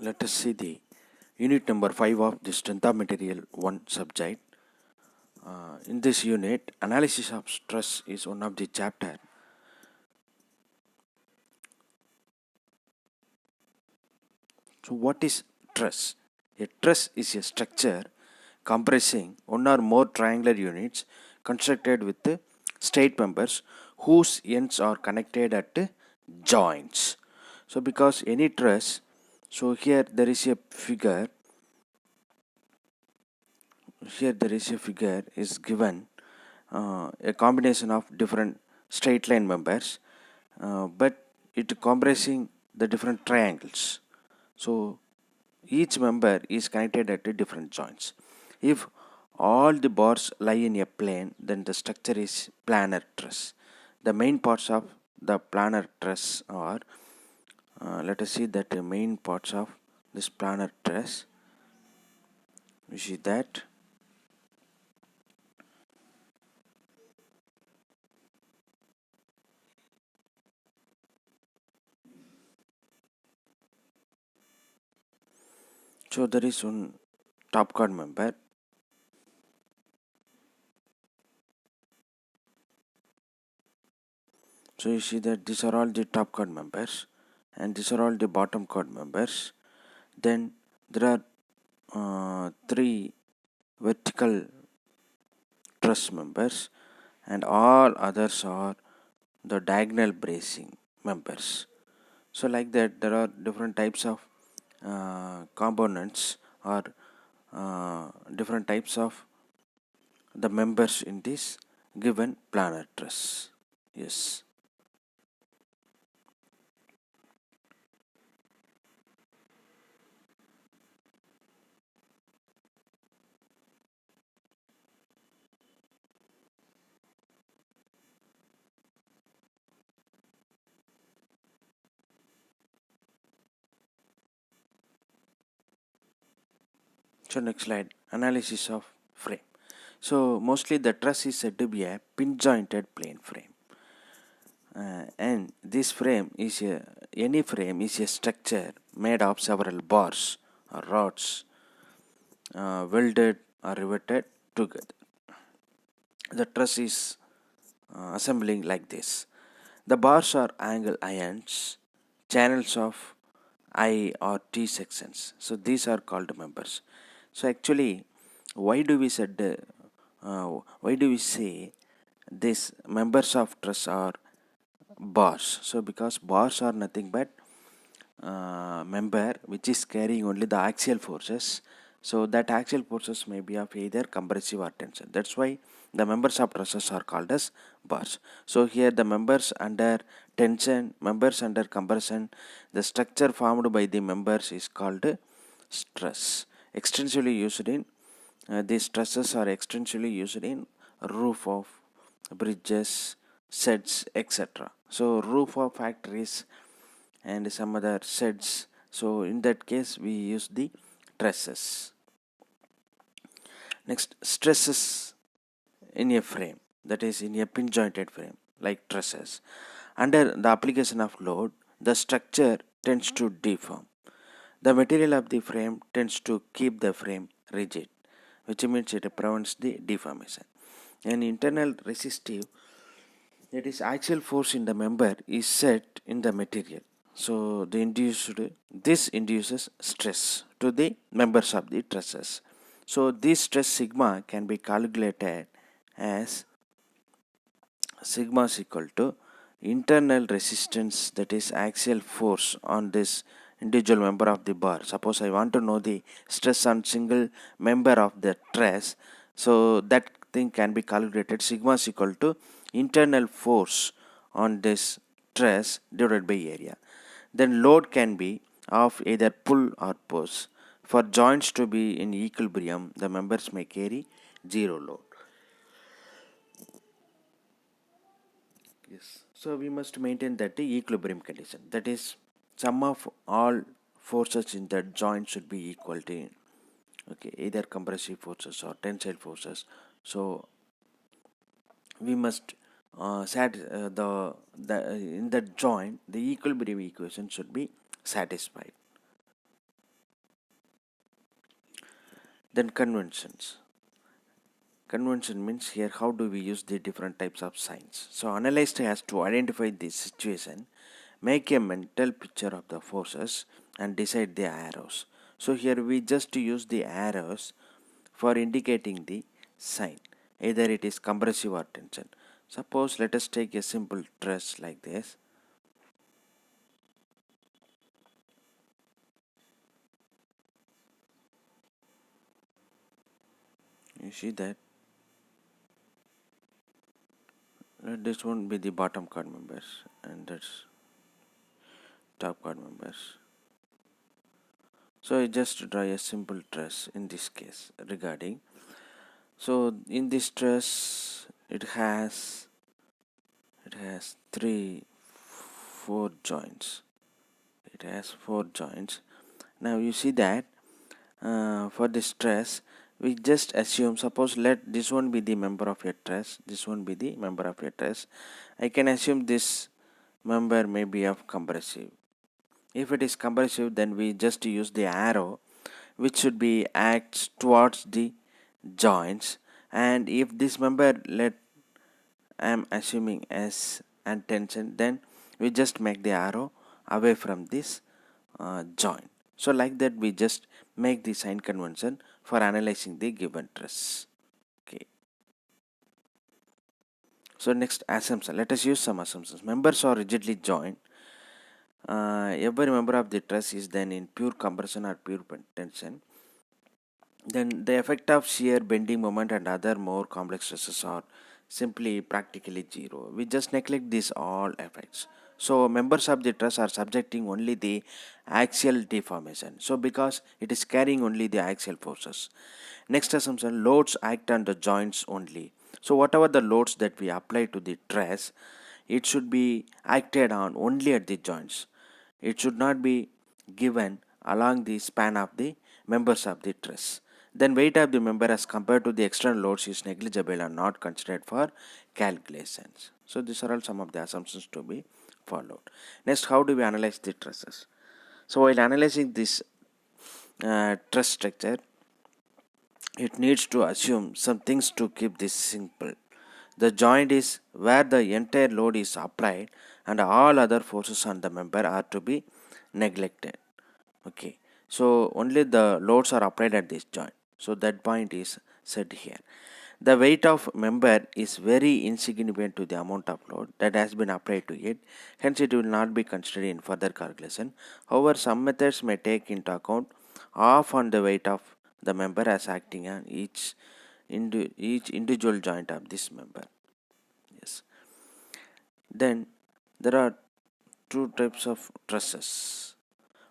Let us see the unit number 5 of the strength of material 1 subject. In this unit, analysis of stress is one of the chapter. So what is truss? A truss is a structure comprising one or more triangular units constructed with straight members whose ends are connected at joints. So because any truss, so here there is a figure is given a combination of different straight line members, but it comprising the different triangles. So each member is connected at different joints. If all the bars lie in a plane, then the structure is planar truss. The main parts of the planar truss are, let us see that the main parts of this planar truss, we see that so there is one top chord member. So you see that these are all the top chord members and these are all the bottom chord members. Then there are 3 vertical truss members and all others are the diagonal bracing members. So like that there are different types of components or different types of the members in this given planar truss. Yes. So next slide, analysis of frame. So mostly the truss is said to be a pin jointed plane frame, and this frame is any frame is a structure made of several bars or rods welded or riveted together. The truss is assembling like this. The bars are angle irons, channels of I or T sections. So these are called members. So actually, why do we why do we say these members of truss are bars? So because bars are nothing but member which is carrying only the axial forces. So that axial forces may be of either compressive or tension. That's why the members of trusses are called as bars. So here the members under tension, members under compression, the structure formed by the members is called stress. Extensively used in these trusses are extensively used in roof of bridges, sheds, etc. So roof of factories and some other sheds. So in that case we use the trusses. Next, stresses in a frame, that is in a pin jointed frame like trusses. Under the application of load, the structure tends to deform. The material of the frame tends to keep the frame rigid, which means it prevents the deformation. An internal resistive, that is axial force in the member, is set in the material. So this induces stress to the members of the trusses. So this stress sigma can be calculated as sigma is equal to internal resistance, that is axial force on this individual member of the bar. Suppose I want to know the stress on single member of the truss, so that thing can be calculated. Sigma is equal to internal force on this truss divided by area. Then load can be of either pull or push. For joints to be in equilibrium, the members may carry zero load. Yes. So we must maintain that the equilibrium condition. That is, sum of all forces in that joint should be equal to either compressive forces or tensile forces. So we must in that joint the equilibrium equation should be satisfied. Then conventions. Convention means here how do we use the different types of signs. So analyst has to identify the situation, make a mental picture of the forces and decide the arrows. So here we just use the arrows for indicating the sign. Either it is compressive or tension. Suppose let us take a simple truss like this. You see that this won't be the bottom chord members and that's top chord members. So I just draw a simple truss in this case regarding. So in this truss it has four joints. It has four joints. Now you see that for this truss we just assume, suppose let this one be the member of a truss, this one be the member of a truss. I can assume this member may be of compressive. If it is compressive, then we just use the arrow which should be acts towards the joints, and if this member let I am assuming S and tension, then we just make the arrow away from this joint. So like that we just make the sign convention for analyzing the given truss. Okay. So next assumption. Let us use some assumptions. Members are rigidly joined. Every member of the truss is then in pure compression or pure tension. Then the effect of shear, bending moment and other more complex stresses are simply practically zero. We just neglect these all effects. So members of the truss are subjecting only the axial deformation. So because it is carrying only the axial forces. Next assumption, loads act on the joints only. So whatever the loads that we apply to the truss, it should be acted on only at the joints. It should not be given along the span of the members of the truss. Then weight of the member as compared to the external loads is negligible and not considered for calculations. So these are all some of the assumptions to be followed. Next, how do we analyze the trusses? So while analyzing this truss structure, it needs to assume some things to keep this simple. The joint is where the entire load is applied and all other forces on the member are to be neglected. Okay, so only the loads are applied at this joint. So that point is set here. The weight of member is very insignificant to the amount of load that has been applied to it, hence it will not be considered in further calculation. However, some methods may take into account half on the weight of the member as acting on each individual joint of this member. Yes. Then there are two types of trusses.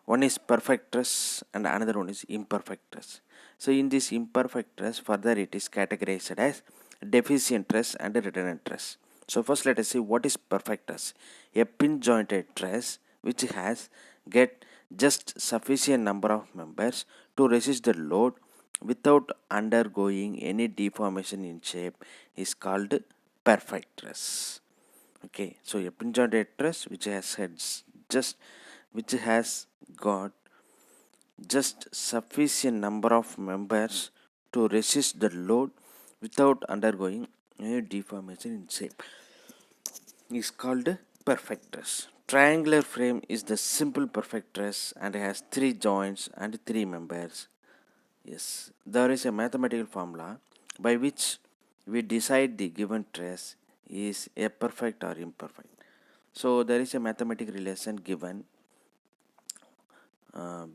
One is perfect truss and another one is imperfect truss. So in this imperfect truss, further it is categorized as deficient truss and redundant truss. So first let us see what is perfect truss. A pin jointed truss which has get just sufficient number of members to resist the load without undergoing any deformation in shape is called perfect truss. Okay, so a pin jointed truss which has heads just which has got just sufficient number of members to resist the load without undergoing a deformation in shape is called perfect truss. Triangular frame is the simple perfect truss and has three joints and three members. Yes, there is a mathematical formula by which we decide the given truss is a perfect or imperfect. So there is a mathematical relation given.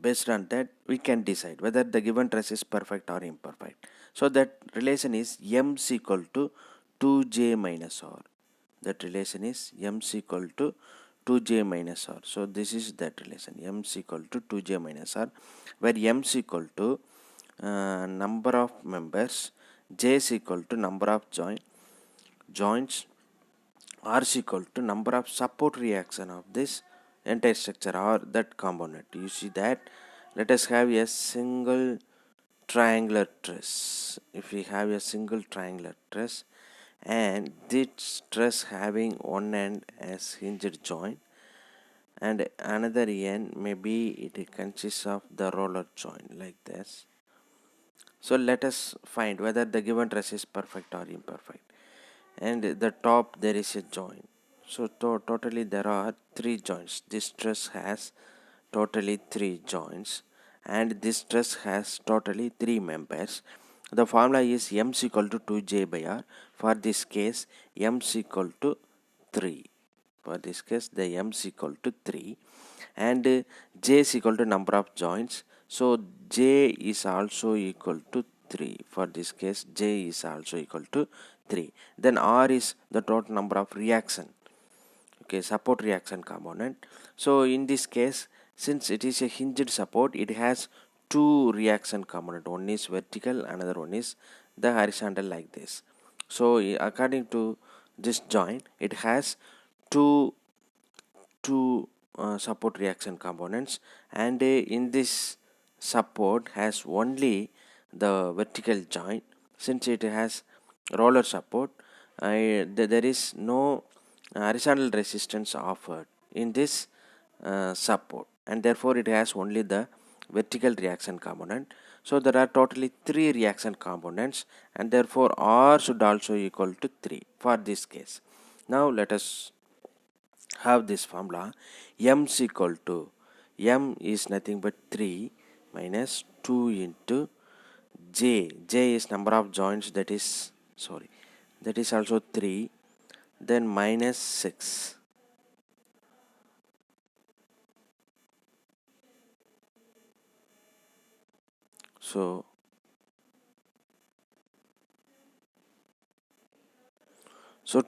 Based on that we can decide whether the given truss is perfect or imperfect. So that relation is m is equal to 2j minus r. That relation is m is equal to 2j minus r. So this is that relation, m is equal to 2j minus r, where m is equal to number of members, j is equal to number of joints, r is equal to number of support reaction of this entire structure or that component. You see that. Let us have a single triangular truss. If we have a single triangular truss and this truss having one end as hinged joint and another end maybe it consists of the roller joint like this. So let us find whether the given truss is perfect or imperfect. And the top there is a joint. So totally there are 3 joints. This truss has totally 3 joints, and this truss has totally 3 members. The formula is m is equal to 2j by r. For this case, m is equal to 3. For this case, the m is equal to 3, and j is equal to number of joints. So j is also equal to 3. For this case, j is also equal to 3. Then r is the total number of reaction, okay, support reaction component. So in this case, since it is a hinged support, it has two reaction component. One is vertical, another one is the horizontal, like this. So according to this joint, it has two support reaction components, and in this support has only the vertical joint. Since it has roller support, there is no horizontal resistance offered in this support, and therefore it has only the vertical reaction component. So there are totally 3 reaction components, and therefore R should also equal to 3 for this case. Now let us have this formula. M is equal to, m is nothing but 3 minus 2 into j is number of joints, that is also 3, then minus 6. So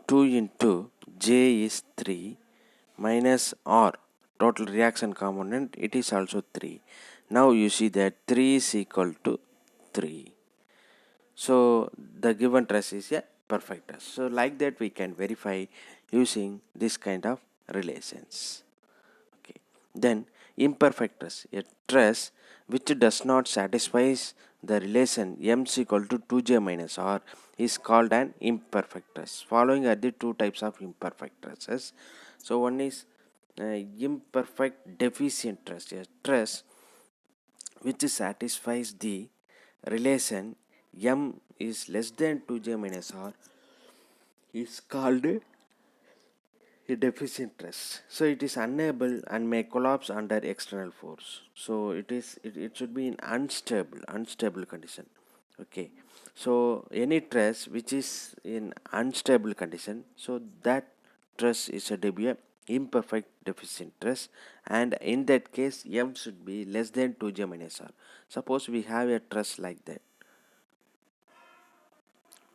2 into j is 3 minus r, total reaction component, it is also 3. Now you see that 3 is equal to 3. So the given truss is a perfect truss. So like that we can verify using this kind of relations. Okay. Then imperfect truss, a truss which does not satisfy the relation m is equal to 2j minus r, is called an imperfect truss. Following are the two types of imperfect trusses. So one is imperfect deficient truss, a truss which satisfies the relation m is less than 2j minus r, is called a deficient truss. So it is unable and may collapse under external force. So it should be in unstable condition. Okay. So any truss which is in unstable condition, so that truss is said to be a imperfect deficient truss, and in that case m should be less than 2j minus r. Suppose we have a truss like that.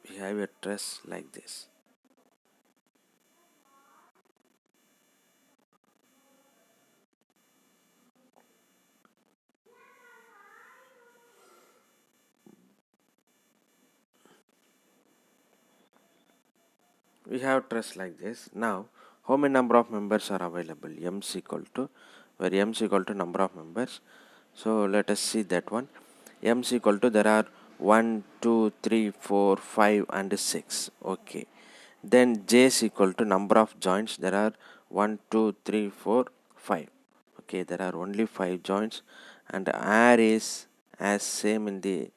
We have a truss like this. We have truss like this. Now how many number of members are available? M is equal to, where m is equal to number of members. So let us see that one. M is equal to, there are 1 2 3 4 5 and 6. Okay. Then j is equal to number of joints. There are 1 2 3 4 5. Okay, there are only 5 joints, and r is as same in the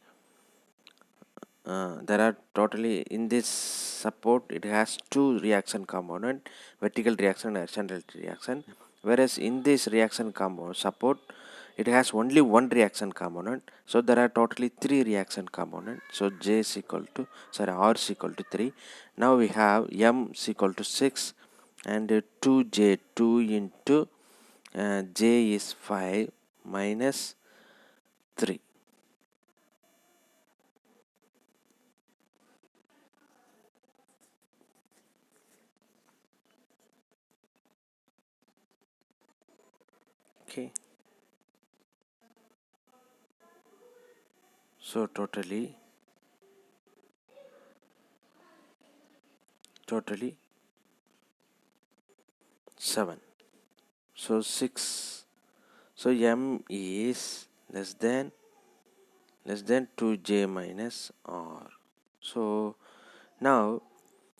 there are totally in this support, it has two reaction component, vertical reaction and horizontal reaction, whereas in this reaction component support, it has only one reaction component. So there are totally 3 reaction component. So j is equal to, r is equal to 3. Now we have m is equal to 6, and 2j, 2 into j is 5 minus 3. Okay. So totally 7. So 6. So m is less than 2j minus r. So now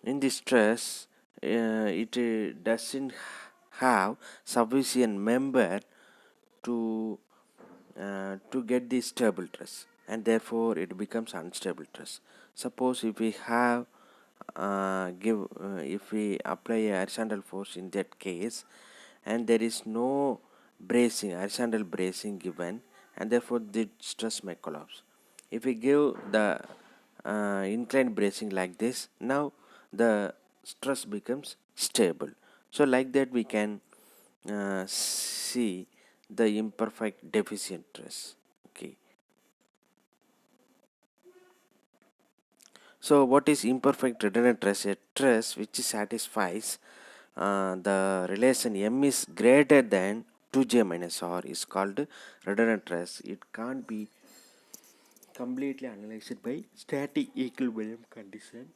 in this stress, it doesn't have sufficient member to get the stable stress. and therefore it becomes unstable truss. Suppose if we have if we apply a horizontal force in that case, and there is no bracing, horizontal bracing given, and therefore the stress may collapse. If we give the inclined bracing like this, now the stress becomes stable. So like that we can see the imperfect deficient truss. Okay. So what is imperfect redundant truss? A truss which satisfies the relation m is greater than 2j minus r is called redundant truss. It can't be completely analyzed by static equilibrium condition.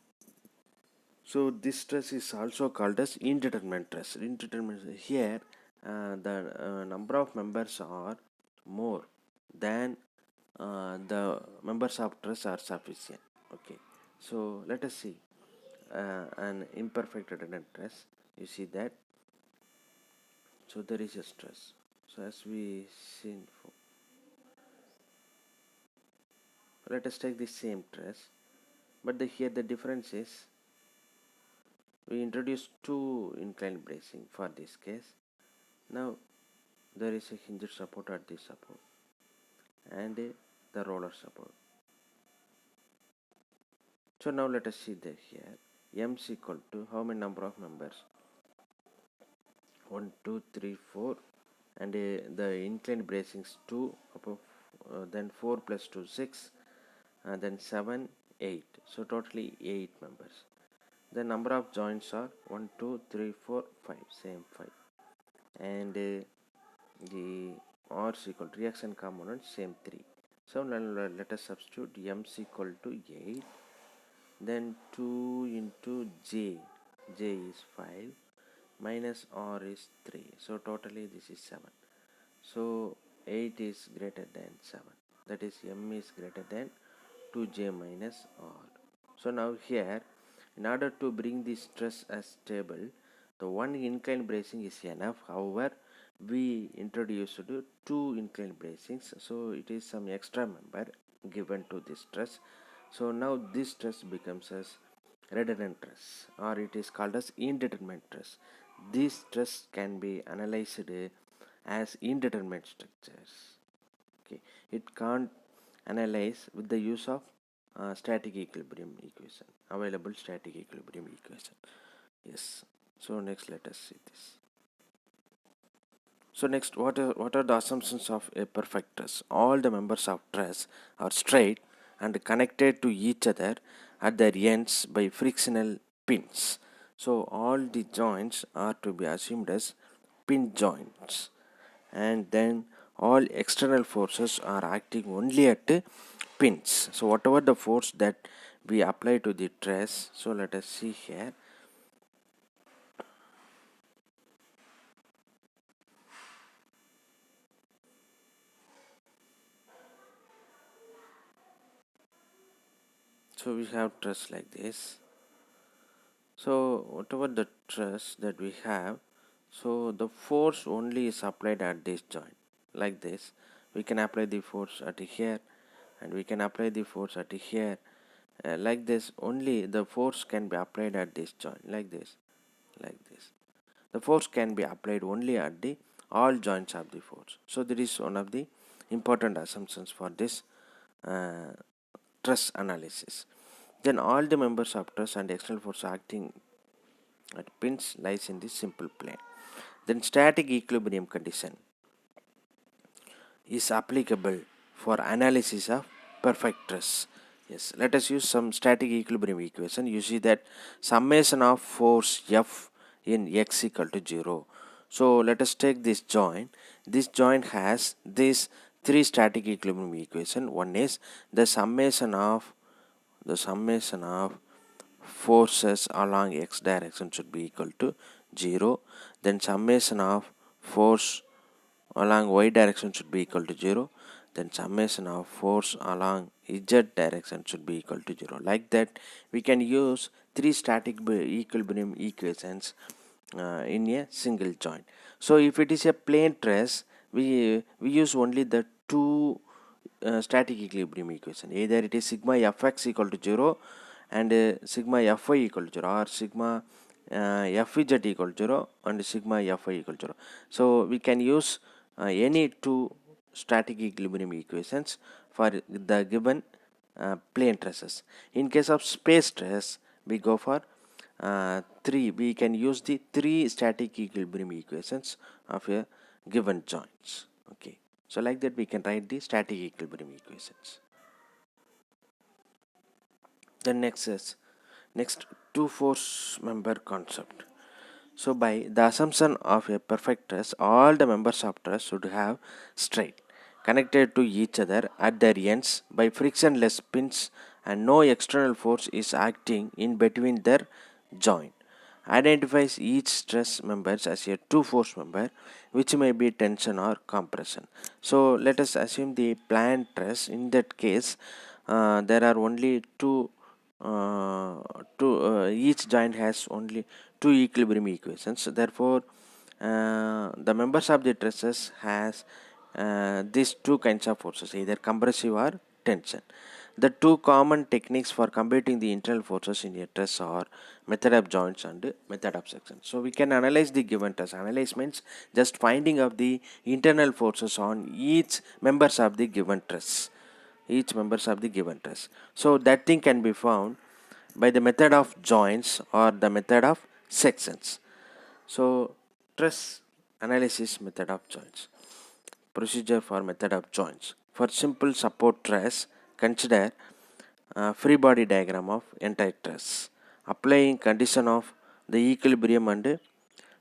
So this stress is also called as indeterminate stress. Indeterminate here, the number of members are more than the members of stress are sufficient. Okay, so let us see an imperfect redundant stress. You see that. So there is a stress. So as we seen, let us take the same stress, but here the difference is we introduce two inclined bracing for this case. Now there is a hinged support at this support and the roller support. So now let us see that here m is equal to how many number of members? 1 2 3 4, and the inclined bracing is 2 above, then 4 plus 2 6, then 7 8, so totally 8 members. The number of joints are 1 2 3 4 5, same 5, and the R is equal to reaction component, same 3. So now let us substitute m is equal to 8, then 2 into j is 5, minus r is 3, so totally this is 7. So 8 is greater than 7, that is m is greater than 2j minus r. So now here, in order to bring the stress as stable, the one inclined bracing is enough. However, we introduced two inclined bracings, so it is some extra member given to this stress. So now this stress becomes as redundant stress, or it is called as indeterminate stress. This stress can be analyzed as indeterminate structures. Okay, it can't analyze with the use of static equilibrium equation, available static equilibrium equation. Yes. So next let us see this. So next, what are the assumptions of a perfect truss? All the members of truss are straight and connected to each other at their ends by frictional pins. So all the joints are to be assumed as pin joints, and then all external forces are acting only at pins. So whatever the force that we apply to the truss, so let us see here. So we have truss like this. So whatever the truss that we have, so the force only is applied at this joint like this. We can apply the force at here, and we can apply the force at here, like this. Only the force can be applied at this joint like this, like this. The force can be applied only at the all joints of the force. So that is one of the important assumptions for this truss analysis. Then all the members of truss and external force acting at pins lies in the simple plane. Then static equilibrium condition is applicable for analysis of perfect truss. Yes, let us use some static equilibrium equation. You see that summation of force F in x equal to 0. So let us take this joint. This joint has these three static equilibrium equation. One is the summation of forces along x direction should be equal to 0. Then summation of force along y direction should be equal to 0. Then summation of force along z direction should be equal to 0. Like that, we can use three static equilibrium equations in a single joint. So if it is a plane truss, we use only the two static equilibrium equation. Either it is sigma fx equal to 0 and sigma fy equal to 0, or sigma fz equal to 0 and sigma fy equal to 0. So we can use any two static equilibrium equations for the given plane stresses. In case of space stress, we go for we can use the three static equilibrium equations of a given joints. Okay, so like that we can write the static equilibrium equations. Then next two force member concept. So by the assumption of a perfect truss, all the members of truss should have straight connected to each other at their ends by frictionless pins, and no external force is acting in between their joint. Identifies each stress members as a two force member, which may be tension or compression. So let us assume the planned truss. In that case, there are only each joint has only two equilibrium equations. Therefore, the members of the trusses has these two kinds of forces, either compressive or tension. The two common techniques for computing the internal forces in a truss are method of joints and method of section. So we can analyze the given truss. Analyze means just finding of the internal forces on each members of the given truss. So that thing can be found by the method of joints or the method of sections. So truss analysis method of joints. Procedure for method of joints. For simple support truss, consider free body diagram of entire truss, applying condition of the equilibrium and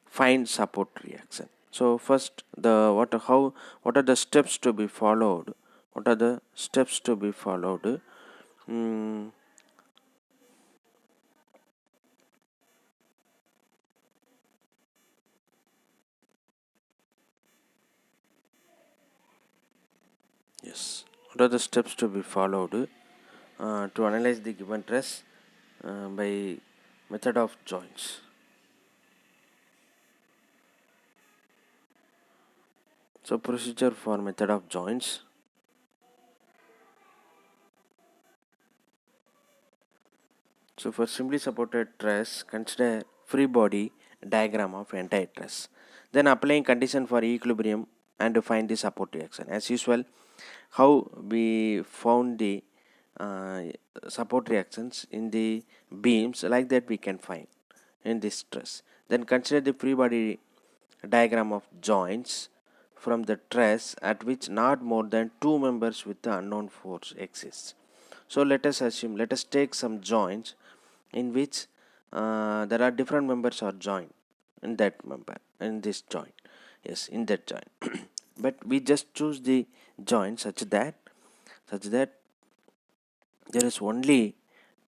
find support reaction. So first, what are the steps to be followed? What are the steps to be followed? Mm, yes. What are the steps to be followed to analyze the given truss by method of joints? So procedure for method of joints. So for simply supported truss, consider free body diagram of entire truss. Then applying condition for equilibrium and to find the support reaction. As usual, how we found the uh, support reactions in the beams, like that we can find in this truss. Then consider the free body diagram of joints from the truss at which not more than two members with the unknown force exists. So let us take some joints in which there are different members are joined in that member, in this joint, yes, in that joint. But we just choose the joint such that there is only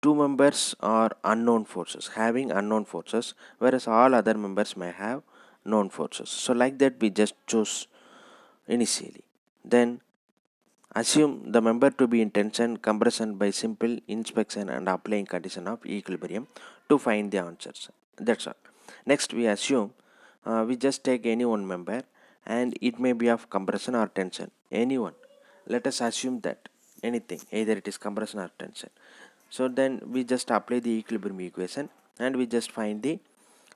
two members are unknown forces, having unknown forces, whereas all other members may have known forces. So like that we just choose initially. Then assume the member to be in tension compression by simple inspection and applying condition of equilibrium to find the answers. That's all. Next we assume we just take any one member and it may be of compression or tension. Any one. Let us assume that anything, either it is compression or tension. So then we just apply the equilibrium equation and we just find the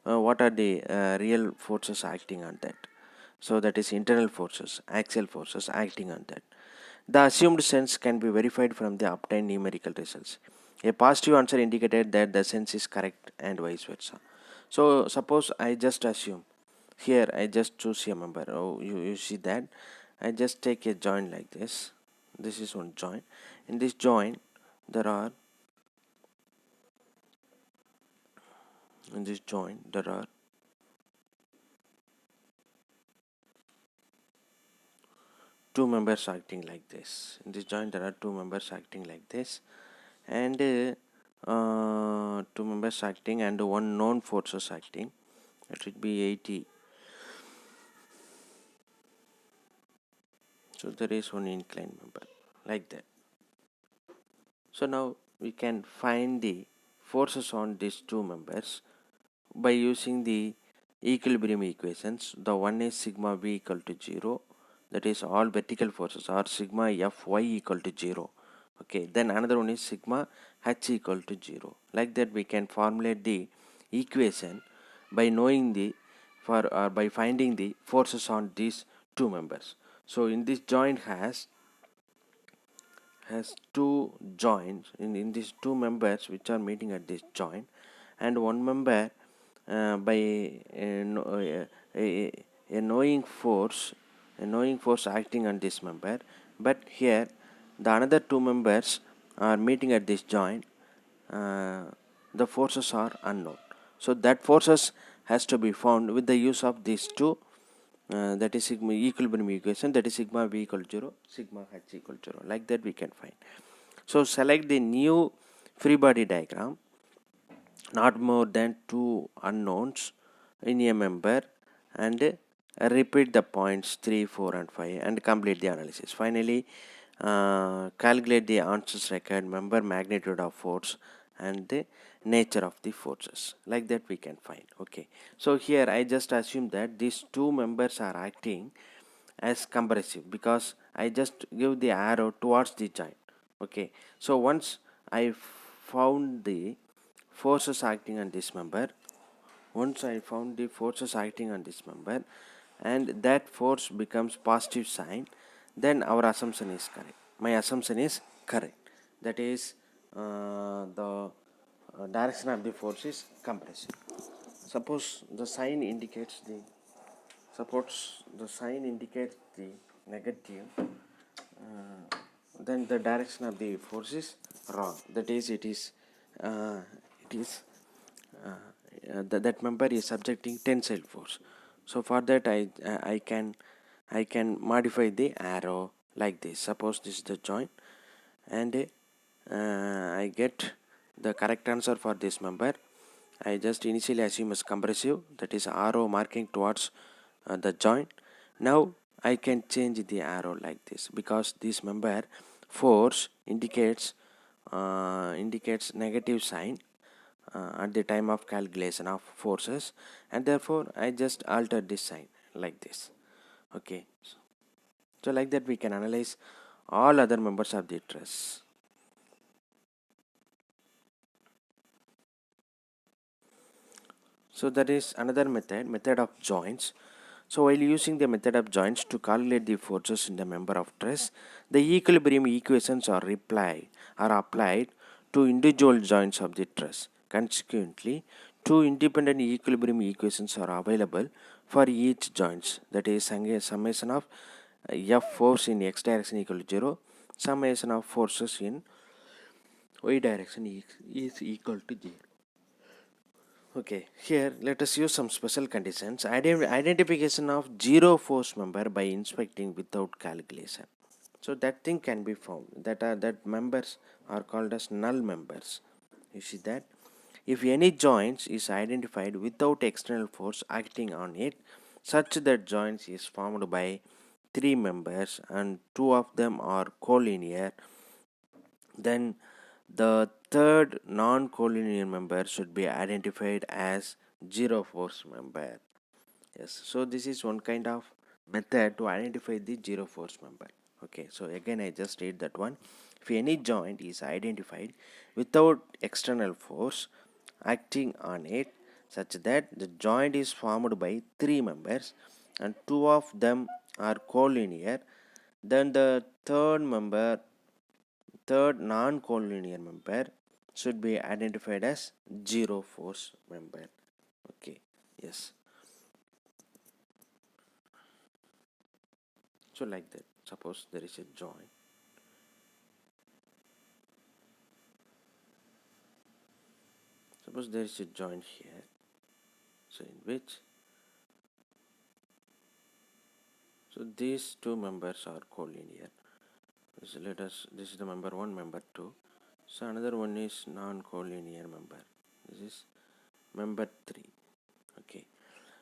what are the real forces acting on that. So that is internal forces, axial forces acting on that. The assumed sense can be verified from the obtained numerical results. A positive answer indicated that the sense is correct and vice versa. So suppose I just assume here, I just choose a member. Oh, you see that I just take a joint like this. This is one joint. In this joint there are two members acting like this. In this joint there are two members acting like this, and two members acting and one known forces acting. It would be 80. So there is one inclined member like that. So now we can find the forces on these two members by using the equilibrium equations. The one is sigma v equal to 0, that is all vertical forces, are sigma Fy equal to 0. Okay, then another one is sigma H equal to 0. Like that we can formulate the equation by knowing the by finding the forces on these two members. So in this joint has two joints in these two members which are meeting at this joint, and one member by a knowing force acting on this member, but here the another two members are meeting at this joint. The forces are unknown, so that forces has to be found with the use of these two, that is sigma equilibrium equation, that is sigma v equal to 0, sigma h equal to 0. Like that we can find. So select the new free body diagram, not more than two unknowns in a member, and repeat the points 3, 4 and 5 and complete the analysis. Finally, calculate the answers required, member magnitude of force and the nature of the forces. Like that we can find. Okay, so here I just assume that these two members are acting as compressive because I just give the arrow towards the joint. Okay, so once I found the forces acting on this member, and that force becomes positive sign, then our assumption is correct. My assumption is correct. That is, the direction of the force is compressive. Suppose the sign indicates the negative, then the direction of the force is wrong. That is, that member is subjecting tensile force. So for that I can modify the arrow like this. Suppose this is the joint, and I get the correct answer for this member. I just initially assume as compressive, that is arrow marking towards the joint. Now I can change the arrow like this because this member force indicates negative sign at the time of calculation of forces, and therefore I just alter this sign like this. Okay, so like that we can analyze all other members of the truss. So that is another method of joints. So while using the method of joints to calculate the forces in the member of truss, the equilibrium equations are applied to individual joints of the truss. Consequently, two independent equilibrium equations are available for each joints. That is summation of F force in x direction equal to 0, summation of forces in y direction is equal to 0. Okay, here let us use some special conditions. Identification of zero force member by inspecting without calculation. So that thing can be found. That members are called as null members. You see that if any joints is identified without external force acting on it, such that joints is formed by three members and two of them are collinear, then the third non-collinear member should be identified as zero force member. Yes, so this is one kind of method to identify the zero force member. Okay, so again I just read that one. If any joint is identified without external force acting on it, such that the joint is formed by three members and two of them are collinear, then the third non-collinear member should be identified as zero force member. Okay, yes. So like that, suppose there is a joint. Suppose there is a joint here. So in which, so these two members are collinear. So this is the member 1, member 2. So another one is non-collinear member. This is member 3. Okay.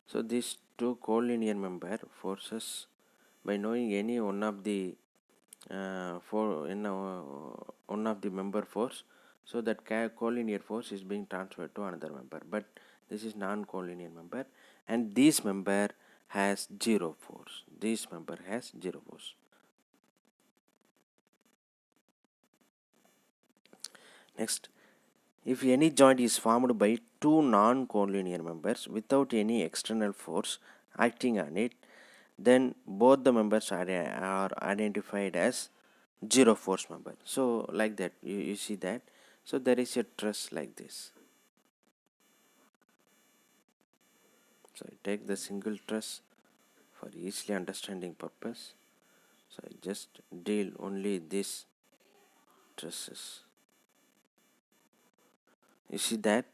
So these two collinear member forces, by knowing any one of the one of the member force, so that collinear force is being transferred to another member, but this is non-collinear member, and these member has zero force. This member has zero force. Next, if any joint is formed by two non-collinear members without any external force acting on it, then both the members are identified as zero force member. So like that, you see that. So there is a truss like this. So I take the single truss for easily understanding purpose. So I just deal only these trusses. You see that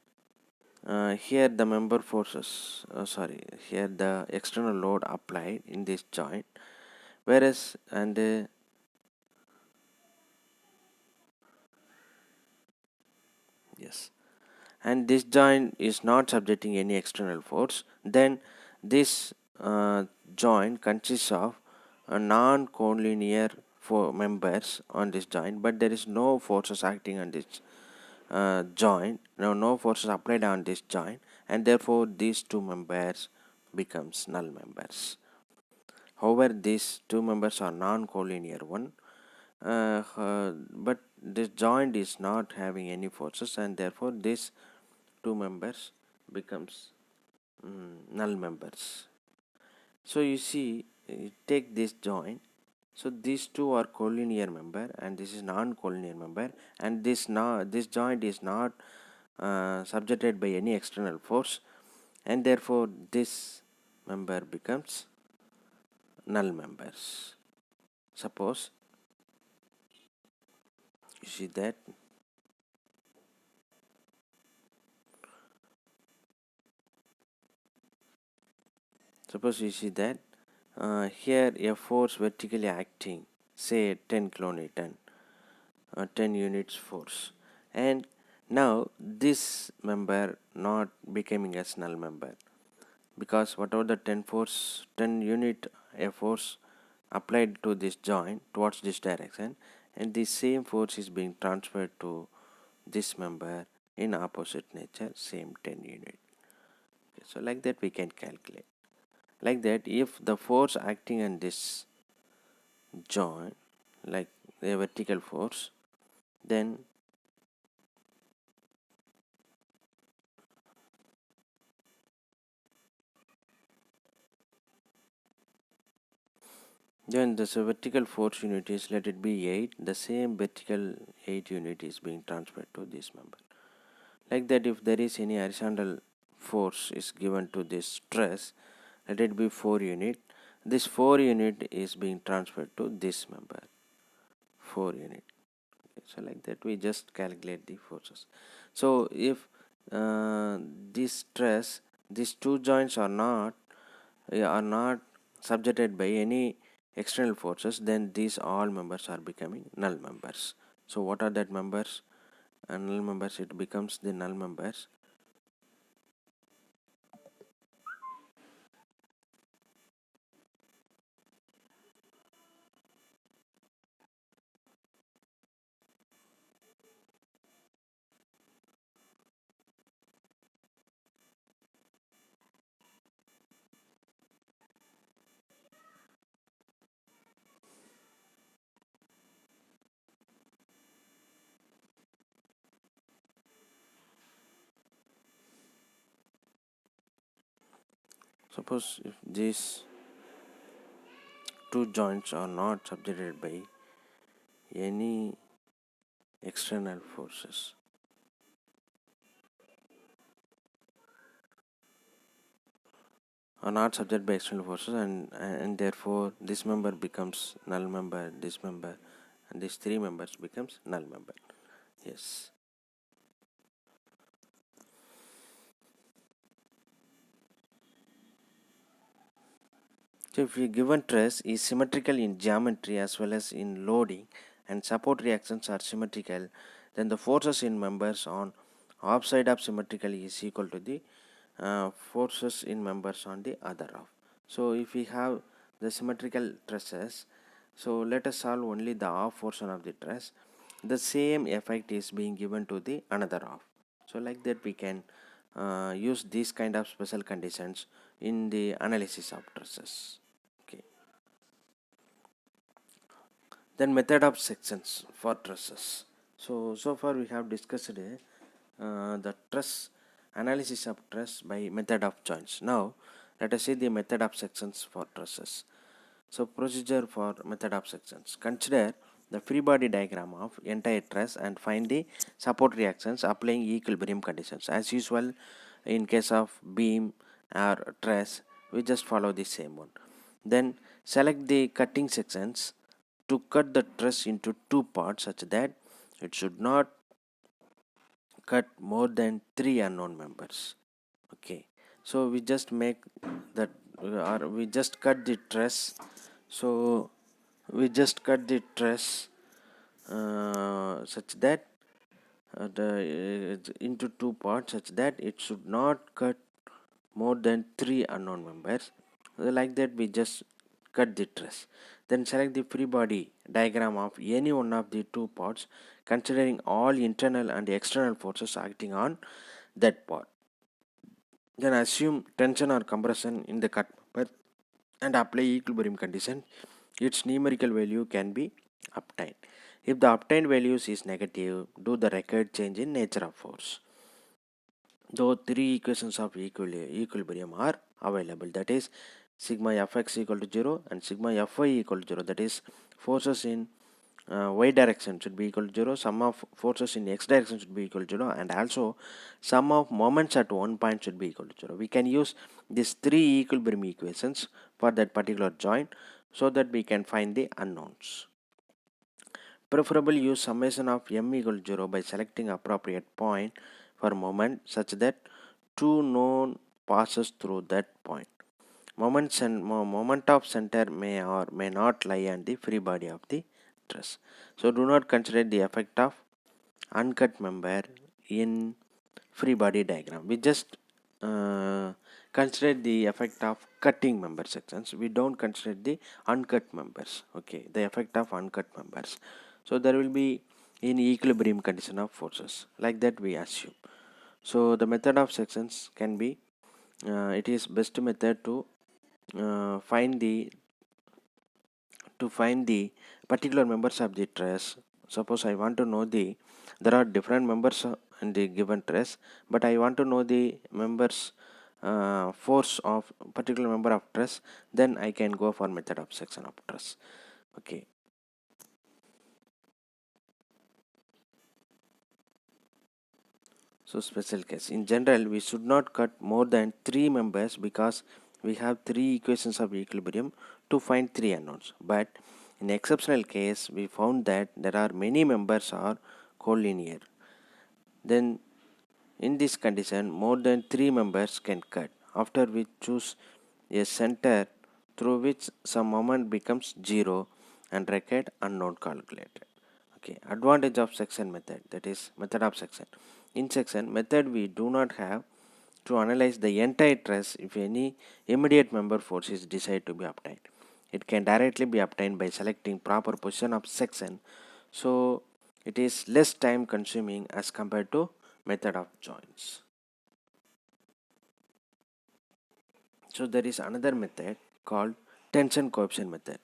here the member forces, here the external load applied in this joint, whereas yes, and this joint is not subjecting any external force, then this joint consists of non-collinear members on this joint, but there is no forces acting on this joint, no forces applied on this joint, and therefore these two members becomes null members. However, these two members are non-collinear one, but this joint is not having any forces, and therefore these two members becomes null members. So you see, you take this joint. So these two are collinear member, and this is non-collinear member, and this joint is not subjected by any external force, and therefore this member becomes null members. Suppose you see that here a force vertically acting, say 10 kilonewton, 10 units force, and now this member not becoming as null member, because whatever the 10 unit a force applied to this joint towards this direction, and the same force is being transferred to this member in opposite nature, same 10 unit. Okay, so like that we can calculate. Like that, if the force acting on this joint, like the vertical force, then this vertical force unit is, let it be 8, the same vertical 8 unit is being transferred to this member. Like that, if there is any horizontal force is given to this truss, let it be 4 unit, this 4 unit is being transferred to this member, 4 unit. Okay, so like that we just calculate the forces. So if this truss, these two joints are not subjected by any external forces, then these all members are becoming null members. So what are that members? Null members, it becomes the null members. Suppose if these two joints are not subjected by any external forces, are not subjected by external forces, and therefore this member becomes null member, this member, and these three members becomes null member. Yes. So if a given truss is symmetrical in geometry as well as in loading, and support reactions are symmetrical, then the forces in members on offside of symmetrical is equal to the forces in members on the other half. So if we have the symmetrical trusses, so let us solve only the half portion of the truss. The same effect is being given to the another half. So like that we can use these kind of special conditions in the analysis of trusses. Okay. Then method of sections for trusses. So far we have discussed the truss analysis of truss by method of joints. Now let us see the method of sections for trusses. So procedure for method of sections. Consider the free body diagram of entire truss and find the support reactions applying equilibrium conditions. As usual, in case of beam or truss, we just follow the same one. Then select the cutting sections to cut the truss into two parts such that it should not cut more than three unknown members. Okay, so we just make that, or we just cut the truss. So we just cut the truss such that into two parts such that it should not cut more than three unknown members. Like that we just cut the truss. Then select the free body diagram of any one of the two parts considering all internal and external forces acting on that part. Then assume tension or compression in the cut member and apply equilibrium condition. Its numerical value can be obtained. If the obtained values is negative, do the required change in nature of force. Though three equations of equilibrium are available, that is sigma fx equal to 0 and sigma fy equal to 0, that is forces in y direction should be equal to 0, sum of forces in x direction should be equal to 0, and also sum of moments at one point should be equal to 0. We can use these three equilibrium equations for that particular joint so that we can find the unknowns. Preferably use summation of m equal to 0 by selecting appropriate point for moment such that two known passes through that point. Moment of center may or may not lie on the free body of the truss. So do not consider the effect of uncut member in free body diagram. We just consider the effect of cutting member sections. We don't consider the uncut members. Okay, the effect of uncut members. So there will be in equilibrium condition of forces. Like that we assume. So the method of sections can be it is best method to find the particular members of the truss. Suppose I want to know there are different members in the given truss, but I want to know the members force of particular member of truss, then I can go for method of section of truss. Okay. So special case. In general, we should not cut more than three members because we have three equations of equilibrium to find three unknowns. But in exceptional case, we found that there are many members are collinear. Then in this condition, more than three members can cut. After we choose a center through which some moment becomes 0 and record unknown calculated. Okay, advantage of section method, that is method of section. In section method, we do not have to analyze the entire truss if any immediate member force is decided to be obtained. It can directly be obtained by selecting proper position of section, so it is less time consuming as compared to method of joints. So there is another method called tension coefficient method.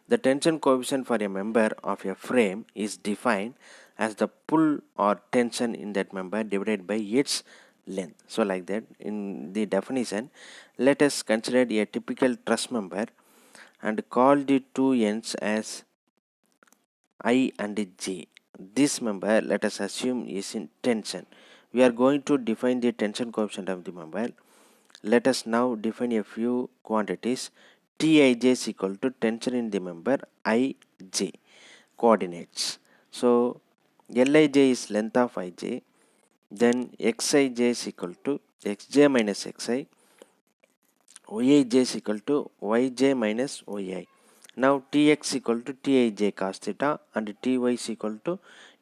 The tension coefficient for a member of a frame is defined as the pull or tension in that member divided by its length. So like that, in the definition, let us consider a typical truss member and call the two ends as I and J. This member, let us assume, is in tension. We are going to define the tension coefficient of the member. Let us now define a few quantities. Tij is equal to tension in the member Ij. Coordinates. So Lij is length of Ij. Then Xij is equal to Xj minus Xi. Yj is equal to Yj minus Yi. Now Tx equal to Tij cos theta and Ty is equal to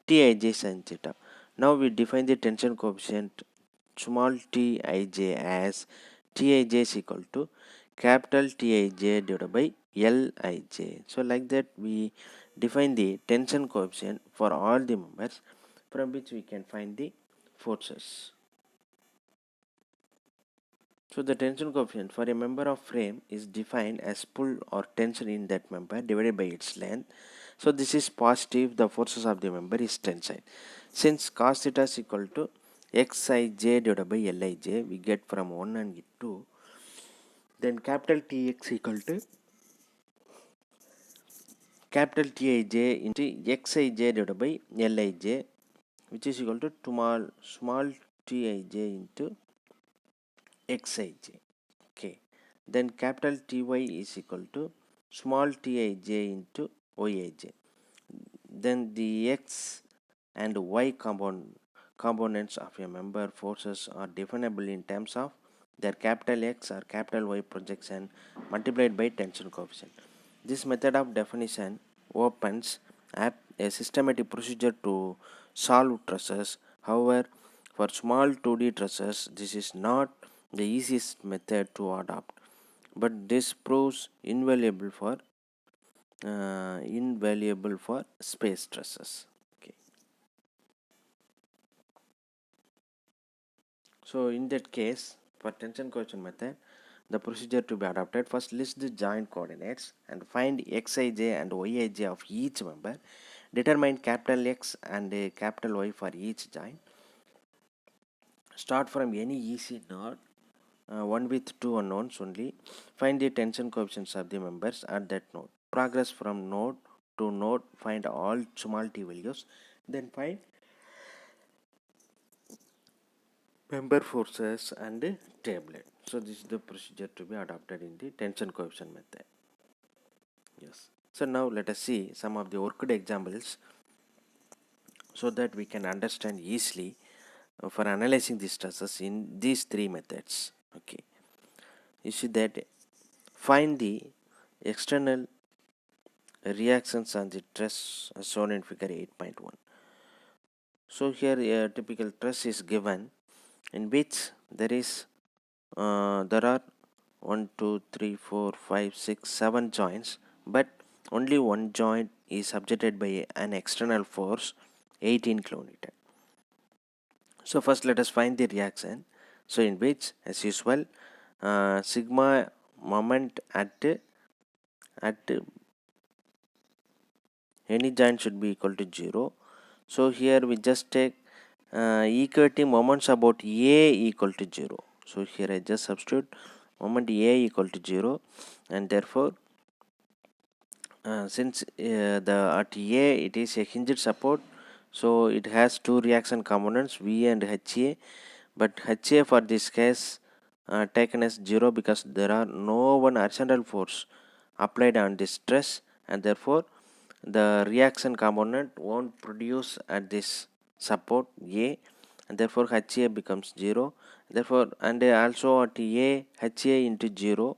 Tij sin theta. Now we define the tension coefficient small Tij as Tij is equal to capital Tij divided by Lij. So like that we define the tension coefficient for all the members from which we can find the forces. So the tension coefficient for a member of frame is defined as pull or tension in that member divided by its length. So this is positive, the forces of the member is tensile. Since cos theta is equal to xij divided by lij, we get from 1 and 2. Then capital Tx equal to capital Tij into xij divided by lij, which is equal to small tij into xij. Okay. Then capital Ty is equal to small tij into yij. Then the x and y components of a member forces are definable in terms of their capital X or capital Y projection multiplied by tension coefficient. This method of definition opens up a systematic procedure to solve trusses. However, for small 2D trusses, this is not the easiest method to adopt, but this proves invaluable for space trusses. Okay. So in that case, for tension coefficient method, the procedure to be adopted: first list the joint coordinates and find xij and yij of each member. Determine capital X and capital Y for each joint. Start from any EC node, one with two unknowns only. Find the tension coefficients of the members at that node. Progress from node to node, find all small t values. Then find member forces and tablet. So this is the procedure to be adopted in the tension coefficient method. Yes. So now let us see some of the worked examples so that we can understand easily for analyzing the stresses in these three methods. Okay. You see that find the external reactions on the truss as shown in figure 8.1. So here a typical truss is given in which there are 1 2 3 4 5 6 7 joints, but only one joint is subjected by an external force 18 kilonewton. So first let us find the reaction, so in which as usual sigma moment at any joint should be equal to 0. So here we just take equating moments about A equal to 0. So here I just substitute moment A equal to 0, and therefore since at A it is a hinged support, so it has two reaction components V and HA, but HA for this case taken as 0 because there are no one horizontal force applied on this stress, and therefore the reaction component won't produce at this support A, and therefore HA becomes 0. Therefore, and also at A, HA into 0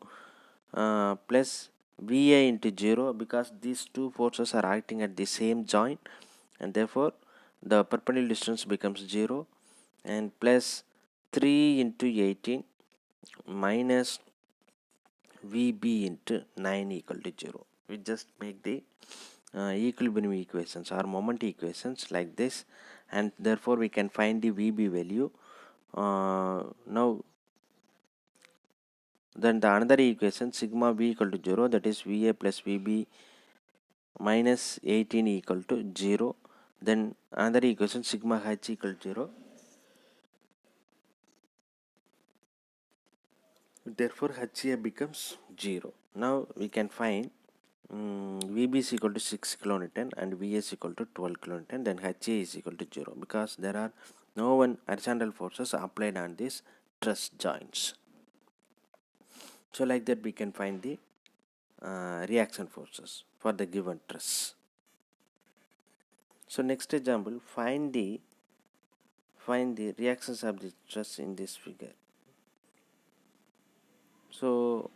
plus VA into 0, because these two forces are acting at the same joint, and therefore the perpendicular distance becomes 0, and plus 3 into 18 minus VB into 9 equal to 0. We just make the equilibrium equations or moment equations like this, and therefore we can find the VB value. Now then the another equation sigma V equal to 0, that is VA plus VB minus 18 equal to 0. Then another equation sigma H equal to 0. Therefore HA becomes 0. Now we can find VB is equal to 6 kilonewton and VA is equal to 12 kilonewton. Then HA is equal to 0 because there are no one horizontal forces applied on these truss joints. So like that we can find the reaction forces for the given truss. So next example, find the reactions of the truss in this figure. So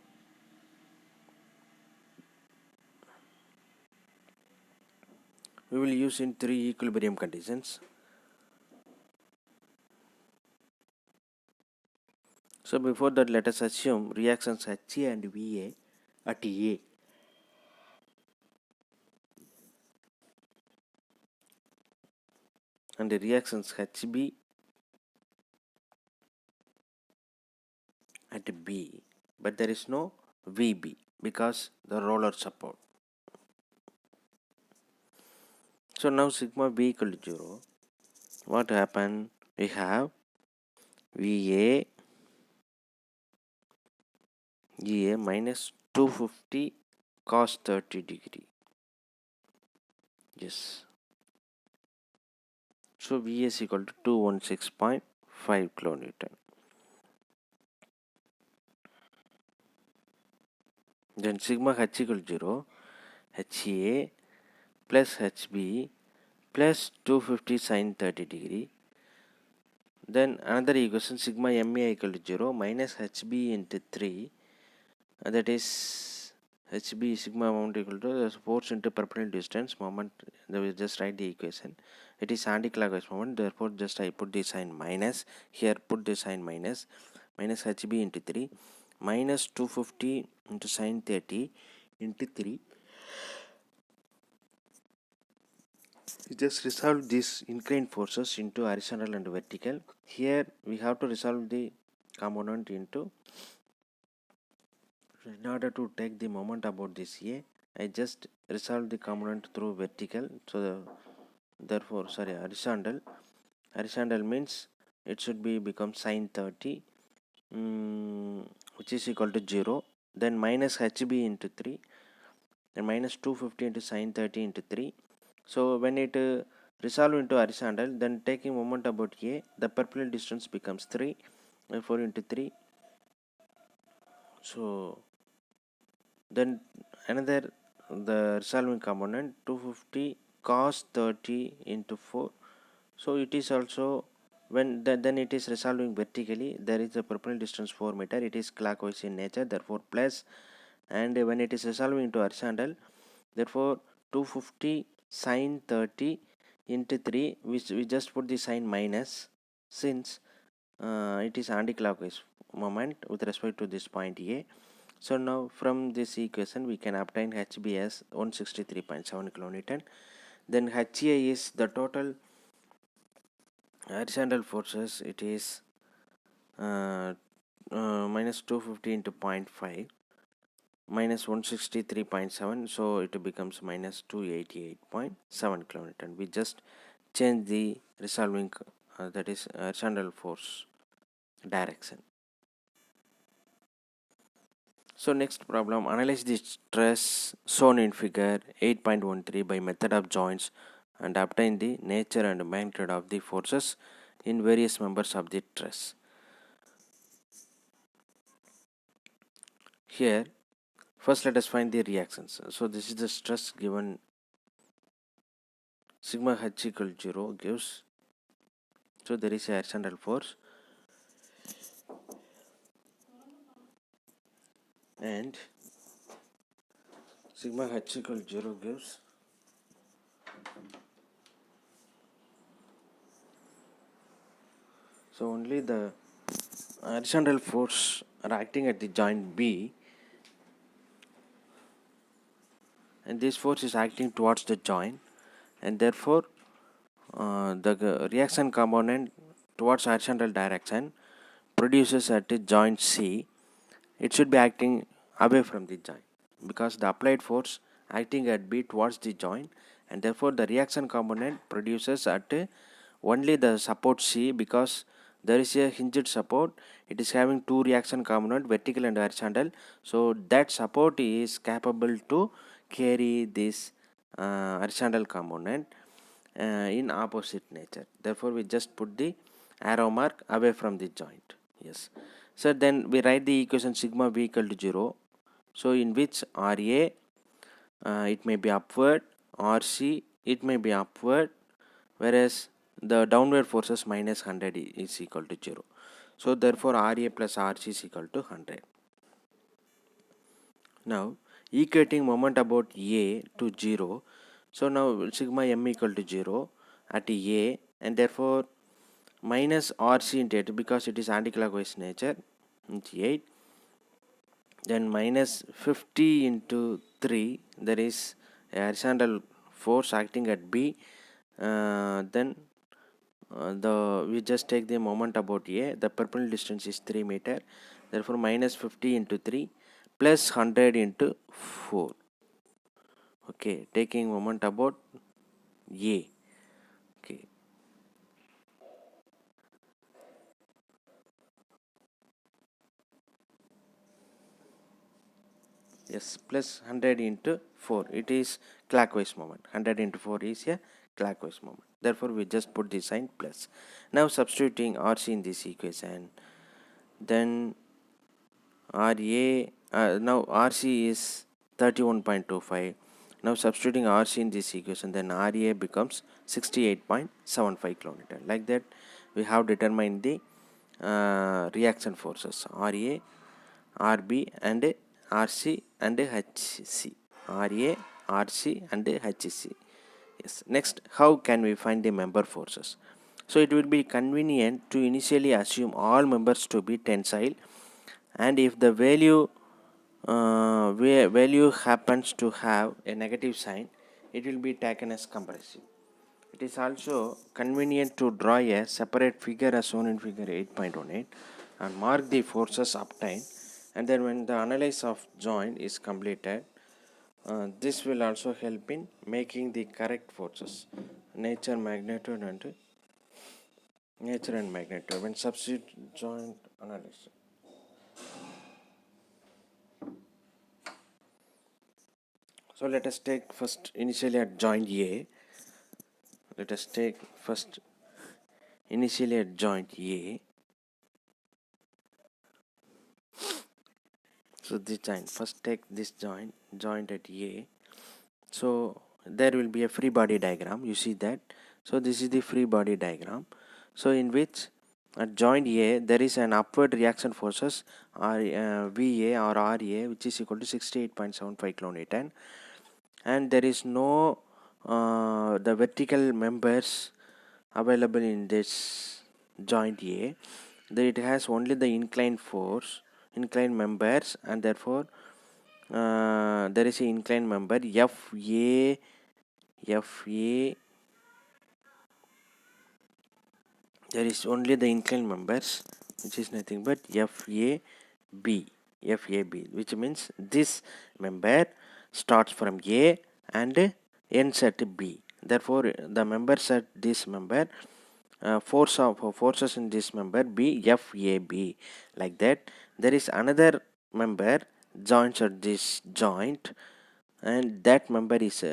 we will use in three equilibrium conditions. So before that, let us assume reactions HA and VA at A. And the reactions HB at B, but there is no VB because the roller support. So now sigma B equal to 0. What happened? We have VA EA minus 250 cos 30 degree. Yes. So VA is equal to 216.5 kilonewton. Then sigma H equal to 0. HA plus HB plus 250 sin 30 degree. Then another equation sigma MA equal to 0 minus HB into 3, that is HB sigma amount equal to the force into perpendicular distance moment. They will just write the equation. It is anti-clockwise moment, therefore just I put the sign minus here, put the sign minus HB into 3 minus 250 into sin 30 into 3. We just resolve these inclined forces into horizontal and vertical. Here we have to resolve the component into, in order to take the moment about this A, I just resolve the component through vertical. So therefore horizontal means it should be become sin 30, which is equal to 0, then minus HB into 3, then minus 250 into sin 30 into 3. So when it resolve into horizontal, then taking moment about A, the perpendicular distance becomes 3, 4 into 3. So then another, the resolving component 250 cos 30 into 4. So it is also, when then it is resolving vertically, there is a perpendicular distance 4 meter, it is clockwise in nature, therefore plus. And when it is resolving into horizontal, therefore 250 sin 30 into 3, which we just put the sign minus, since it is anti-clockwise moment with respect to this point A. So now from this equation we can obtain HB as 163.7 kilonewton. Then HA is the total horizontal forces. It is minus 250 into 0.5 minus 163.7, so it becomes minus 288.7 kilonewton. We just change the resolving that is horizontal force direction. So next problem, analyze the stress shown in figure 8.13 by method of joints and obtain the nature and magnitude of the forces in various members of the truss. Here first let us find the reactions. So this is the stress given, sigma H equal 0 gives, so there is a horizontal force, and sigma H equal 0 gives so only the horizontal force are acting at the joint B, and this force is acting towards the joint, and therefore the reaction component towards horizontal direction produces at the joint C, it should be acting away from the joint because the applied force acting at B towards the joint, and therefore the reaction component produces at only the support C, because there is a hinged support, it is having two reaction component, vertical and horizontal, so that support is capable to carry this horizontal component in opposite nature, therefore we just put the arrow mark away from the joint. Yes, so then we write the equation sigma V equal to 0, so in which RA it may be upward, RC it may be upward, whereas the downward forces minus 100 is equal to 0. So therefore RA plus RC is equal to 100. Now equating moment about A to 0, so now sigma M equal to 0 at A, and therefore minus RC into 8 because it is anti-clockwise nature into 8, then minus 50 into 3, there is a horizontal force acting at B, then we just take the moment about A, the perpendicular distance is 3 meter, Therefore minus 50 into 3 plus 100 into 4. Okay, taking moment about A. Okay, yes, plus 100 into 4. It is clockwise moment. 100 into 4 is a clockwise moment. Therefore, we just put the sign plus. Now substituting RC in this equation, then RA, now RC is 31.25. Now substituting RC in this equation, then RA becomes 68.75 kN. Like that, we have determined the reaction forces RA, RB and RC and HC. RA, RC and HC. Yes. Next, how can we find the member forces? So it will be convenient to initially assume all members to be tensile, and if the value happens to have a negative sign, it will be taken as compressive. It is also convenient to draw a separate figure as shown in figure 8.18 and mark the forces obtained, and then when the analysis of joint is completed, this will also help in making the correct forces, nature and magnitude when substitute joint analysis. So let us take first initially at joint A. Let us take first initially at joint A. So this joint, first take this joint at A. So there will be a free body diagram. You see that. So this is the free body diagram. So in which at joint A there is an upward reaction forces VA or RA, which is equal to 68.75 kN, and there is no the vertical members available in this joint A. It has only the inclined members, and therefore there is an inclined member FA. There is only the inclined members, which is nothing but FAB, which means this member starts from A and ends at B. Therefore, the members at this member, forces in this member B, FAB. Like that, there is another member joins at this joint, and that member is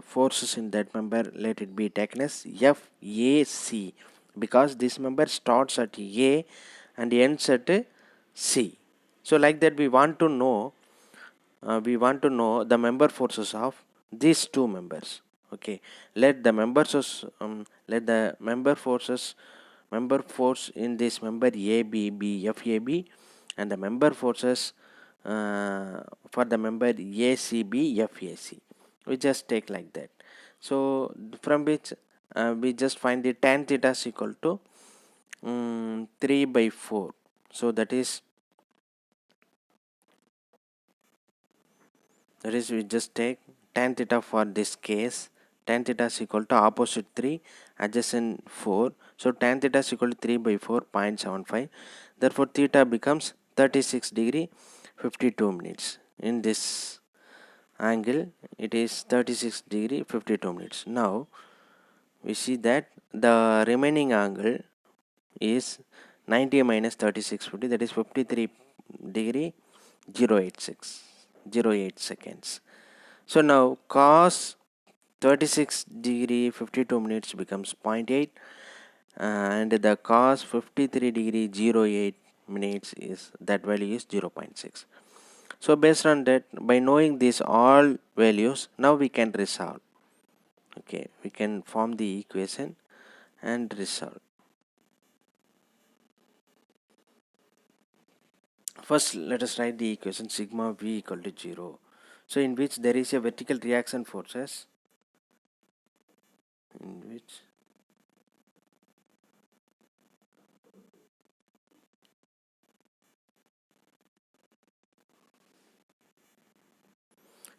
forces in that member, let it be taken as FAC, because this member starts at A and ends at C. So like that, we want to know the member forces of these two members. Okay, let the member force in this member AB be FAB, and the member forces for the member ACB FAC. We just take like that. So from which we just find the tan theta is equal to 3 by 4. So that is we just take tan theta for this case. Tan theta is equal to opposite 3, adjacent 4. So tan theta is equal to 3 by 4.75. Therefore theta becomes 36 degree 52 minutes. In this angle it is 36 degree 52 minutes. Now we see that the remaining angle is 90 minus 3650, that is 53 degree 0.8 seconds. So now cos 36 degree 52 minutes becomes 0.8, and the cos 53 degree 0.8 minutes is, that value is 0.6. So based on that, by knowing these all values, now we can resolve. Okay, we can form the equation and resolve. First, let us write the equation sigma v equal to 0. So in which there is a vertical reaction forces,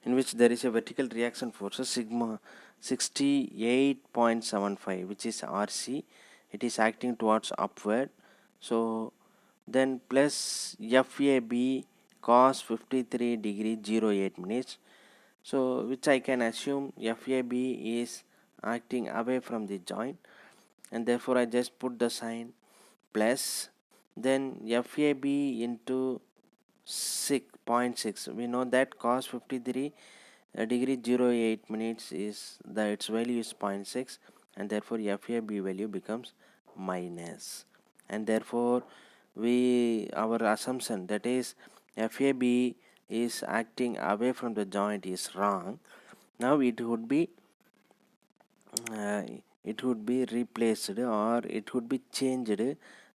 in which there is a vertical reaction forces sigma 68.75, which is RC. It is acting towards upward. So then plus FAB cos 53 degree 08 minutes. So which I can assume FAB is acting away from the joint, and therefore I just put the sign plus, then FAB into 6.6. We know that cos 53 degree 08 minutes is its value is 0.6, and therefore FAB value becomes minus, and therefore our assumption, that is FAB is acting away from the joint, is wrong. Now it would be replaced, or it would be changed,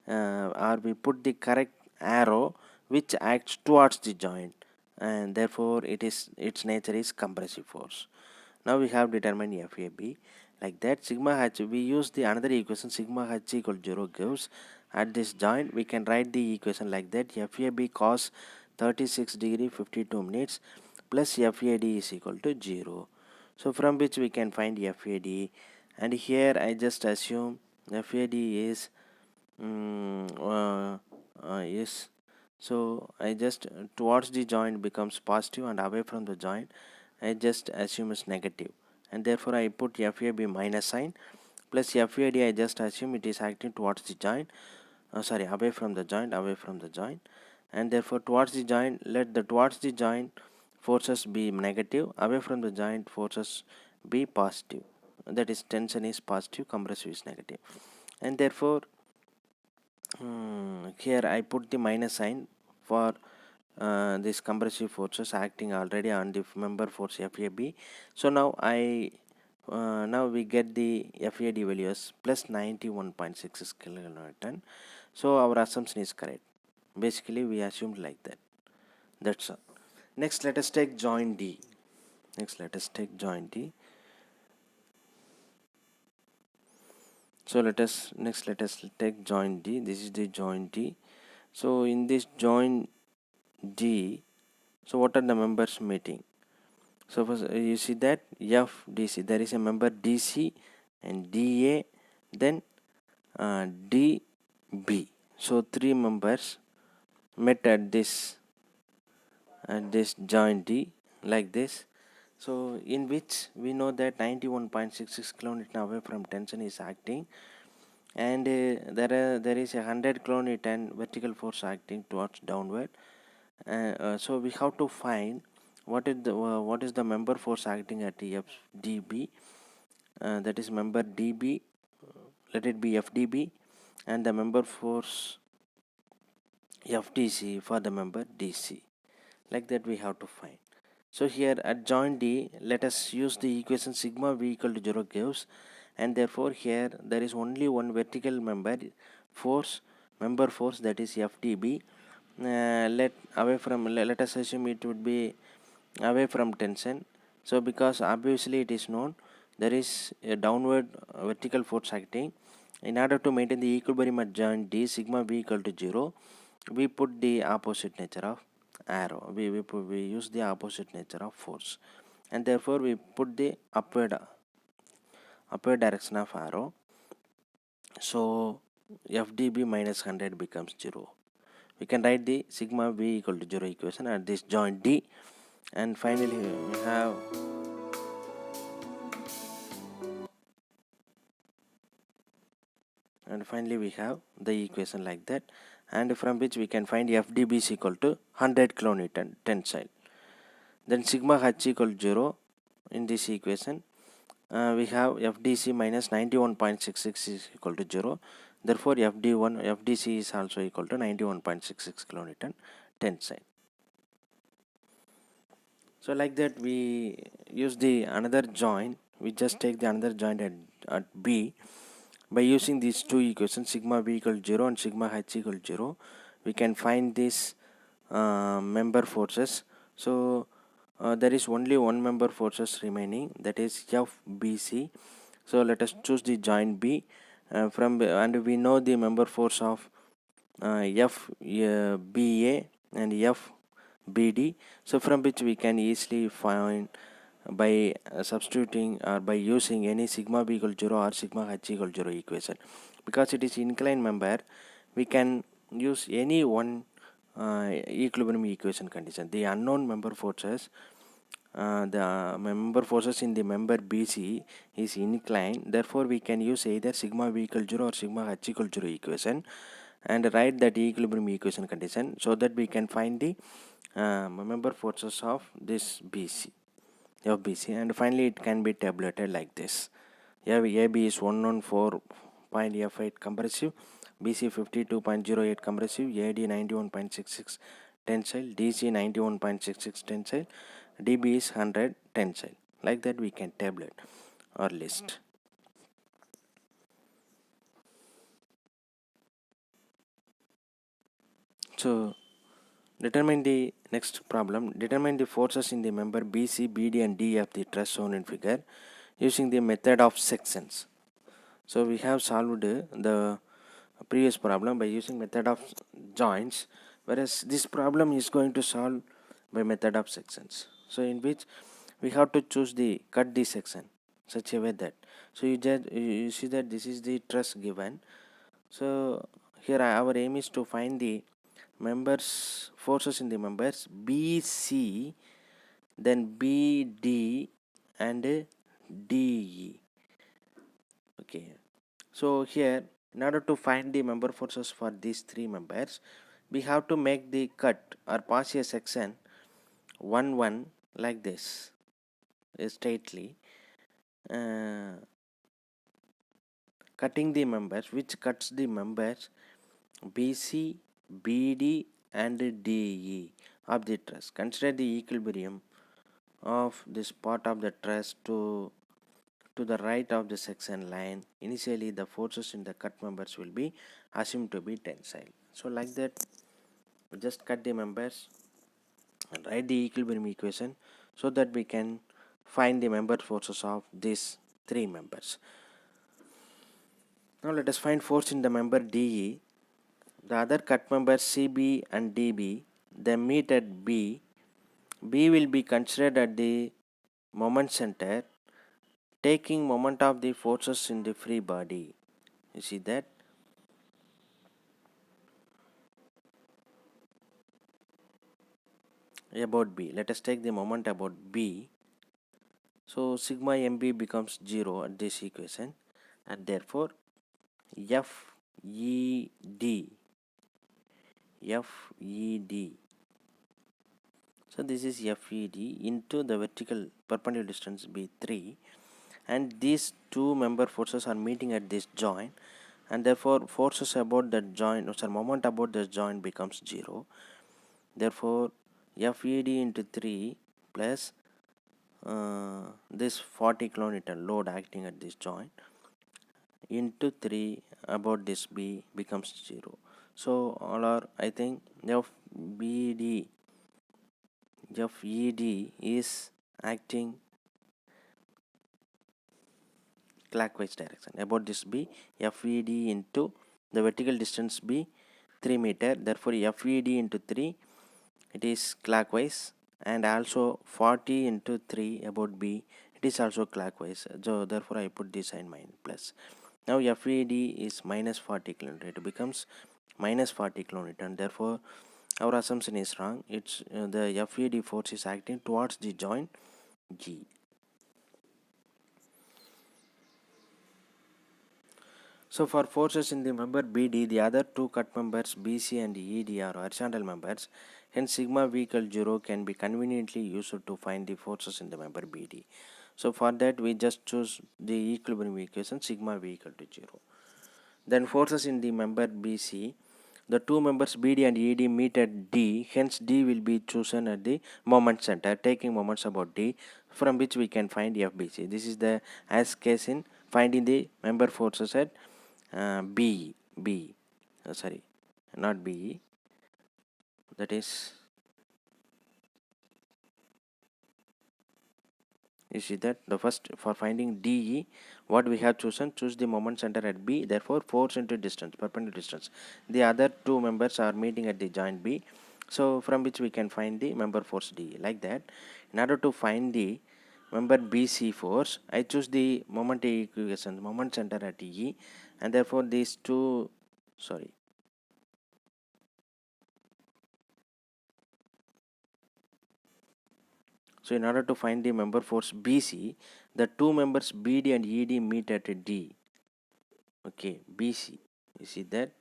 or we put the correct arrow which acts towards the joint, and therefore its nature is compressive force. Now we have determined FAB. Like that, sigma h, we use the another equation, sigma h equal 0 gives at this joint. We can write the equation like that: FAB cos 36 degree 52 minutes plus FAD is equal to 0. So from which we can find FAD, and here I just assume FAD is yes. So I just towards the joint becomes positive, and away from the joint I just assume is negative, and therefore I put FAB minus sign plus FAD. I just assume it is acting towards the joint, away from the joint, and therefore towards the joint, let the towards the joint forces be negative, away from the joint forces be positive. That is, tension is positive, compressive is negative, and therefore here I put the minus sign for this compressive forces acting already on the member force FAB. So now we get the FAD value as plus 91.66 kilonewton. So our assumption is correct. Basically we assumed like that. That's all. Next let us take joint D. So let us take joint D. This is the joint D. So in this joint D, so what are the members meeting? So first, you see that FDC, there is a member DC and DA, then DB. So three members met at this joint D, like this. So in which we know that 91.66 kilonewton away from tension is acting, and there is a 100 kilonewton vertical force acting towards downward. So we have to find what is the member force acting at FDB, that is member DB, let it be FDB, and the member force FDC for the member DC. Like that we have to find. So here at joint D, let us use the equation sigma V equal to 0 gives, and therefore here there is only one vertical member force, that is FDB. Let us assume it would be away from tension. So because obviously it is known there is a downward vertical force acting. In order to maintain the equilibrium at joint D, sigma V equal to 0, we put the opposite nature of arrow. We use the opposite nature of force, and therefore we put the upward direction of arrow. So FDB minus 100 becomes 0. We can write the sigma V equal to 0 equation at this joint D, and finally we have the equation like that, and from which we can find FDB is equal to 100 kilonewton tensile. Then sigma H equal to 0 in this equation. We have FDC minus 91.66 is equal to 0. Therefore FDC is also equal to 91.66 kilonewton tensile. So like that we use the another joint. We just take the another joint at B. By using these two equations, sigma V equal to 0 and sigma H equal to 0, we can find these member forces. So there is only one member forces remaining, that is FBC. So let us choose the joint B, and we know the member force of FBA and FBD. So from which we can easily find by substituting or by using any sigma B equal 0 or sigma H equal 0 equation. Because it is inclined member, we can use any one equilibrium equation condition. The unknown member forces, the member forces in the member BC is inclined. Therefore, we can use either sigma v equal 0 or sigma h equal 0 equation and write that equilibrium equation condition, so that we can find the member forces of this BC. Of BC, and finally it can be tabulated like this. AB is 114.F8 compressive, BC 52.08 compressive, AD 91.66 tensile, DC 91.66 tensile, DB is 100 tensile. Like that we can tabulate or list. So determine the next problem. Determine the forces in the member BC, BD and D of the truss shown in figure using the method of sections. So we have solved the previous problem by using method of joints, whereas this problem is going to solve by method of sections. So in which we have to choose the cut the section such a way that, so you see that this is the truss given. So here our aim is to find the members forces in the members BC, then BD and DE. Okay, so here in order to find the member forces for these three members, we have to make the cut or pass a section 1 like this straightly, cutting the members, which cuts the members BC, BD and DE of the truss. Consider the equilibrium of this part of the truss to the right of the section line. Initially the forces in the cut members will be assumed to be tensile. So like that we just cut the members and write the equilibrium equation, so that we can find the member forces of these three members. Now let us find force in the member DE. The other cut members CB and DB, they meet at B. B will be considered at the moment center, taking moment of the forces in the free body. You see that? About B, let us take the moment about B. So sigma MB becomes 0 at this equation, and therefore FED, so this is FED into the vertical perpendicular distance B3, and these two member forces are meeting at this joint, and therefore forces about that joint, moment about this joint becomes 0. Therefore FED into 3 plus this 40 kilonewton load acting at this joint into 3 about this B becomes 0. So all are, I think, FED is acting clockwise direction about this B. FED into the vertical distance B 3 meter, therefore FED into 3, it is clockwise, and also 40 into 3 about B, it is also clockwise. So therefore I put this sign minus plus. Now FED is minus 40 kilonewton, it becomes minus 40 kilonewton. Therefore our assumption is wrong. It's the FED force is acting towards the joint G. So for forces in the member BD, the other two cut members BC and ED are horizontal members. Hence sigma v equal 0 can be conveniently used to find the forces in the member BD. So for that we just choose the equilibrium equation sigma v equal to 0. Then forces in the member BC, the two members BD and ED meet at D, hence D will be chosen at the moment center, taking moments about D, from which we can find FBC. This is the as case in finding the member forces at sorry, not BE, that is, you see that the first, for finding DE, what we have chosen, choose the moment center at B, therefore force into distance, perpendicular distance. The other two members are meeting at the joint B, so from which we can find the member force DE. Like that, in order to find the member BC force, I choose the moment equation, moment center at E, and therefore these two, sorry, So in order to find the member force BC, the two members BD and ED meet at a D. Okay, BC. You see that?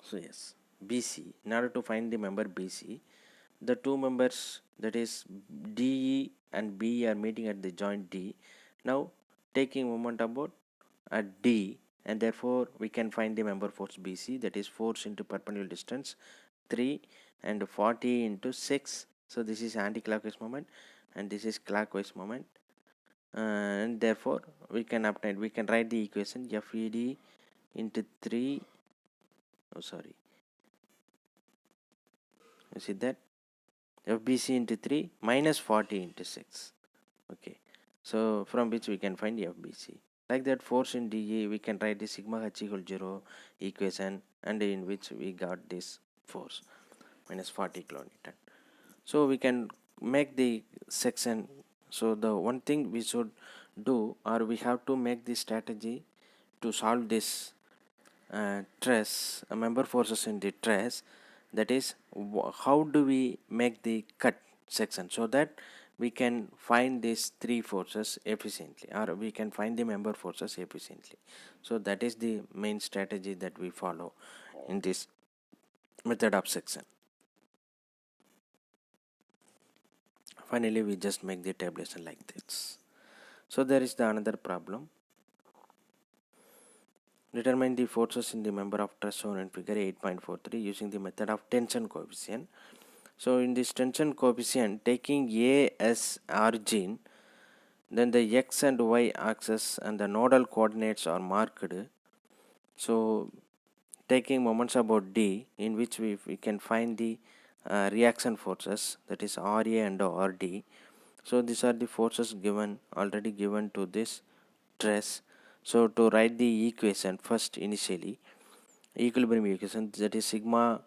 So yes, BC. In order to find the member BC, the two members, that is DE and BE, are meeting at the joint D. Now taking moment about at D, and therefore we can find the member force BC, that is force into perpendicular distance 3 and 40 into 6. So this is anti-clockwise moment and this is clockwise moment, and therefore we can write the equation FED into 3. Oh, sorry, you see that? FBC into 3 minus 40 into 6. Okay, so from which we can find FBC. Like that, force in DE, we can write the sigma H equal 0 equation, and in which we got this force minus 40 kilonewton. So we can make the section. So the one thing we should do, or we have to make the strategy to solve this truss, member forces in the truss, that is how do we make the cut section so that we can find these three forces efficiently, or we can find the member forces efficiently. So that is the main strategy that we follow in this method of section. Finally we just make the tabulation like this. So there is the another problem. Determine the forces in the member of truss shown in figure 8.43 using the method of tension coefficient. So in this tension coefficient, taking A as origin, then the x and y axis and the nodal coordinates are marked. So taking moments about D, in which we can find the reaction forces, that is RA and RD. So these are the forces already given to this truss. So to write the equation first, initially equilibrium equation, that is sigma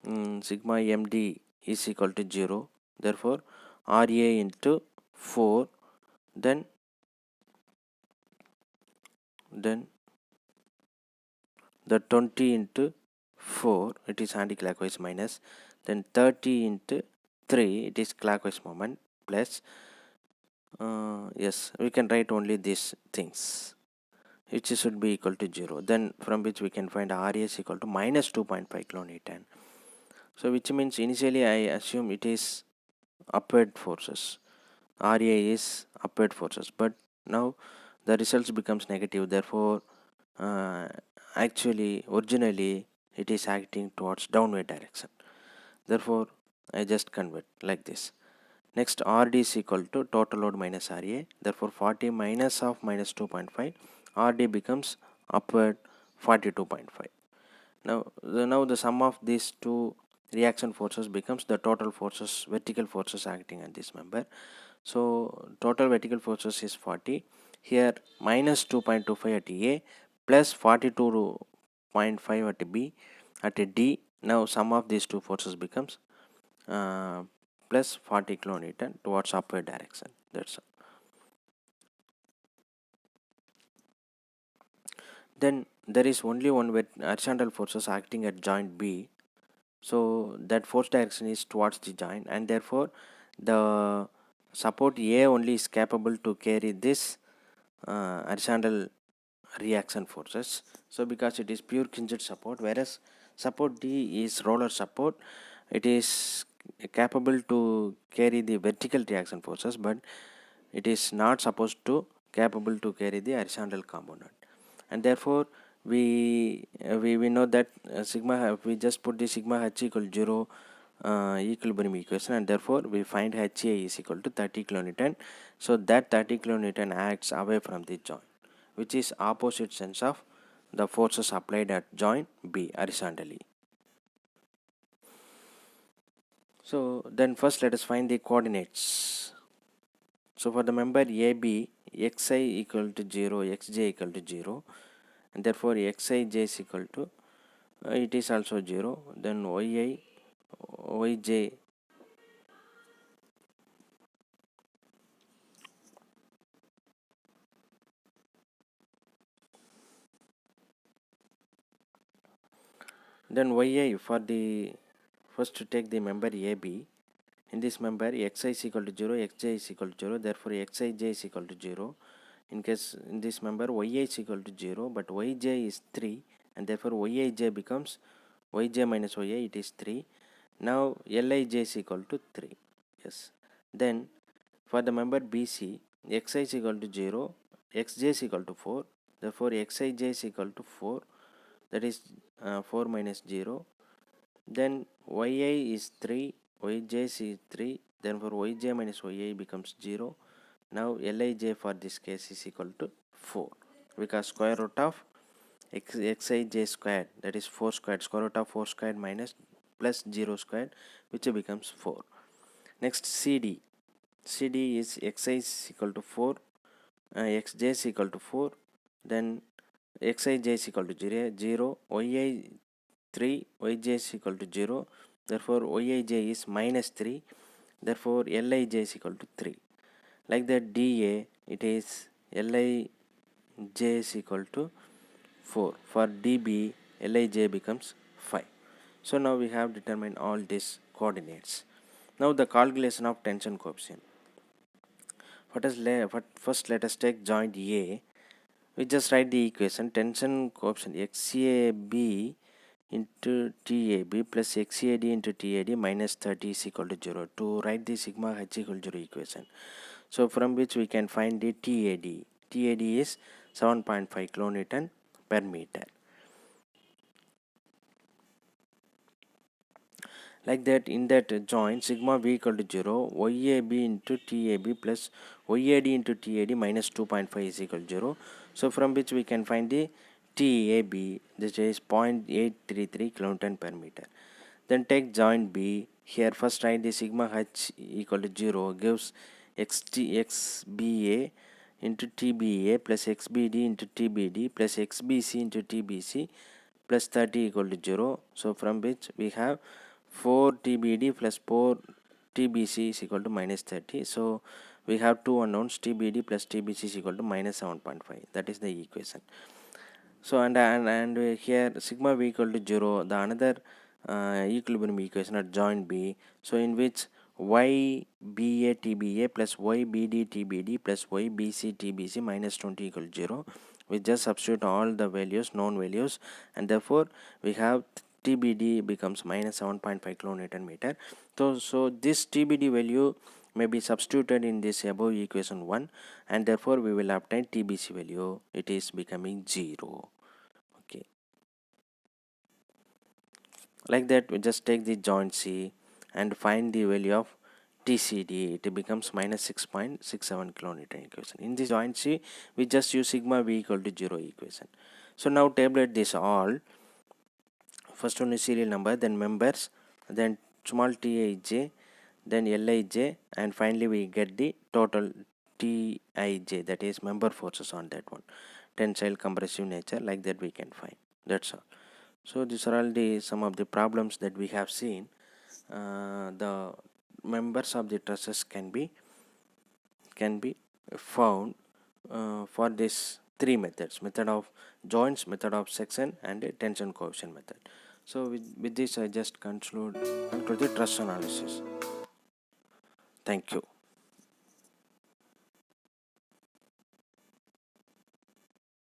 md is equal to 0. Therefore RA into 4, then the 20 into 4, it is anti-clockwise minus, then 30 into 3, it is clockwise moment, plus yes, we can write only these things, which should be equal to 0. Then from which we can find RA is equal to minus 2.5 kilonewton. So which means initially I assume it is upward forces, RA is upward forces, but now the results becomes negative. Therefore actually originally it is acting towards downward direction. Therefore I just convert like this. Next, RD is equal to total load minus RA. Therefore 40 minus of minus 2.5, RD becomes upward 42.5. Now the sum of these two reaction forces becomes the total forces, vertical forces acting on this member. So total vertical forces is 40. Here minus 2.25 at A plus 42.5 at B at a D. Now sum of these two forces becomes plus 40 kilonewton towards upward direction. That's all. Then there is only one horizontal forces acting at joint B. So that force direction is towards the joint, and therefore the support A only is capable to carry this horizontal reaction forces. So because it is pure Kinship support, whereas support D is roller support, it is capable to carry the vertical reaction forces, but it is not supposed to capable to carry the horizontal component. And therefore we know that sigma, we just put the sigma H equal 0 equilibrium equation, and therefore we find HA is equal to 30 kilonewton. So that 30 kilonewton acts away from the joint, which is opposite sense of the forces applied at joint B horizontally. So then first let us find the coordinates. So for the member AB, xi equal to 0, xj equal to 0, and therefore xij is equal to it is also 0. Then yj Then yi for the first to take the member AB. In this member xi is equal to 0, xj is equal to 0, therefore xij is equal to 0. In case in this member yi is equal to 0 but yj is 3 and therefore yij becomes yj minus yi, it is 3. Now lij is equal to 3. Yes. Then for the member BC, xi is equal to 0, xj is equal to 4, therefore xij is equal to 4, that is 4 minus 0. Then yi is 3, yj is 3, then for yj minus yi becomes 0. Now lij for this case is equal to 4 because square root of xij squared, that is 4 squared, square root of 4 squared minus plus 0 squared, which becomes 4. Next CD is xi is equal to 4, xj is equal to 4, then xij is equal to 0, yi 3, yj is equal to 0, therefore yij is minus 3, therefore lij is equal to 3. Like that dA, it is lij is equal to 4. For dB, lij becomes 5. So now we have determined all these coordinates. Now the calculation of tension coefficient. First let us take joint A. We just write the equation tension coefficient xab into TAB plus XAD into TAD minus 30 is equal to 0 to write the sigma h equal to 0 equation. So from which we can find the TAD. TAD is 7.5 kilonewton per meter. Like that, in that joint sigma v equal to 0, YAB into TAB plus YAD into TAD minus 2.5 is equal to 0. So from which we can find the TAB, this is 0.833 kilonewton per meter. Then take joint B. Here first write the sigma h equal to 0 gives xba into tba plus xbd into tbd plus xbc into tbc plus 30 equal to 0. So from which we have 4 tbd plus 4 tbc is equal to minus 30. So we have two unknowns, tbd plus tbc is equal to minus 7.5. That is the equation. So and here sigma v equal to 0, the another equilibrium equation at joint B. So in which y ba tba plus y bd tbd plus y bc tbc minus 20 equal to 0. We just substitute all the values, known values, and therefore we have tbd becomes minus 7.5 kilonewton meter. So this tbd value may be substituted in this above equation 1, and therefore we will obtain tbc value. It is becoming 0. Okay, like that we just take the joint C and find the value of TCD. It becomes minus 6.67 kilonewton equation. In this joint C, we just use sigma v equal to 0 equation. So now tabulate this all. First one is serial number, then members, then small tij, then lij, and finally we get the total tij, that is member forces on that one, tensile, compressive nature. Like that we can find. That's all. So these are all the some of the problems that we have seen. The members of the trusses can be found for this three methods: method of joints, method of section, and a tension coefficient method. So with this I just conclude the truss analysis. Thank you.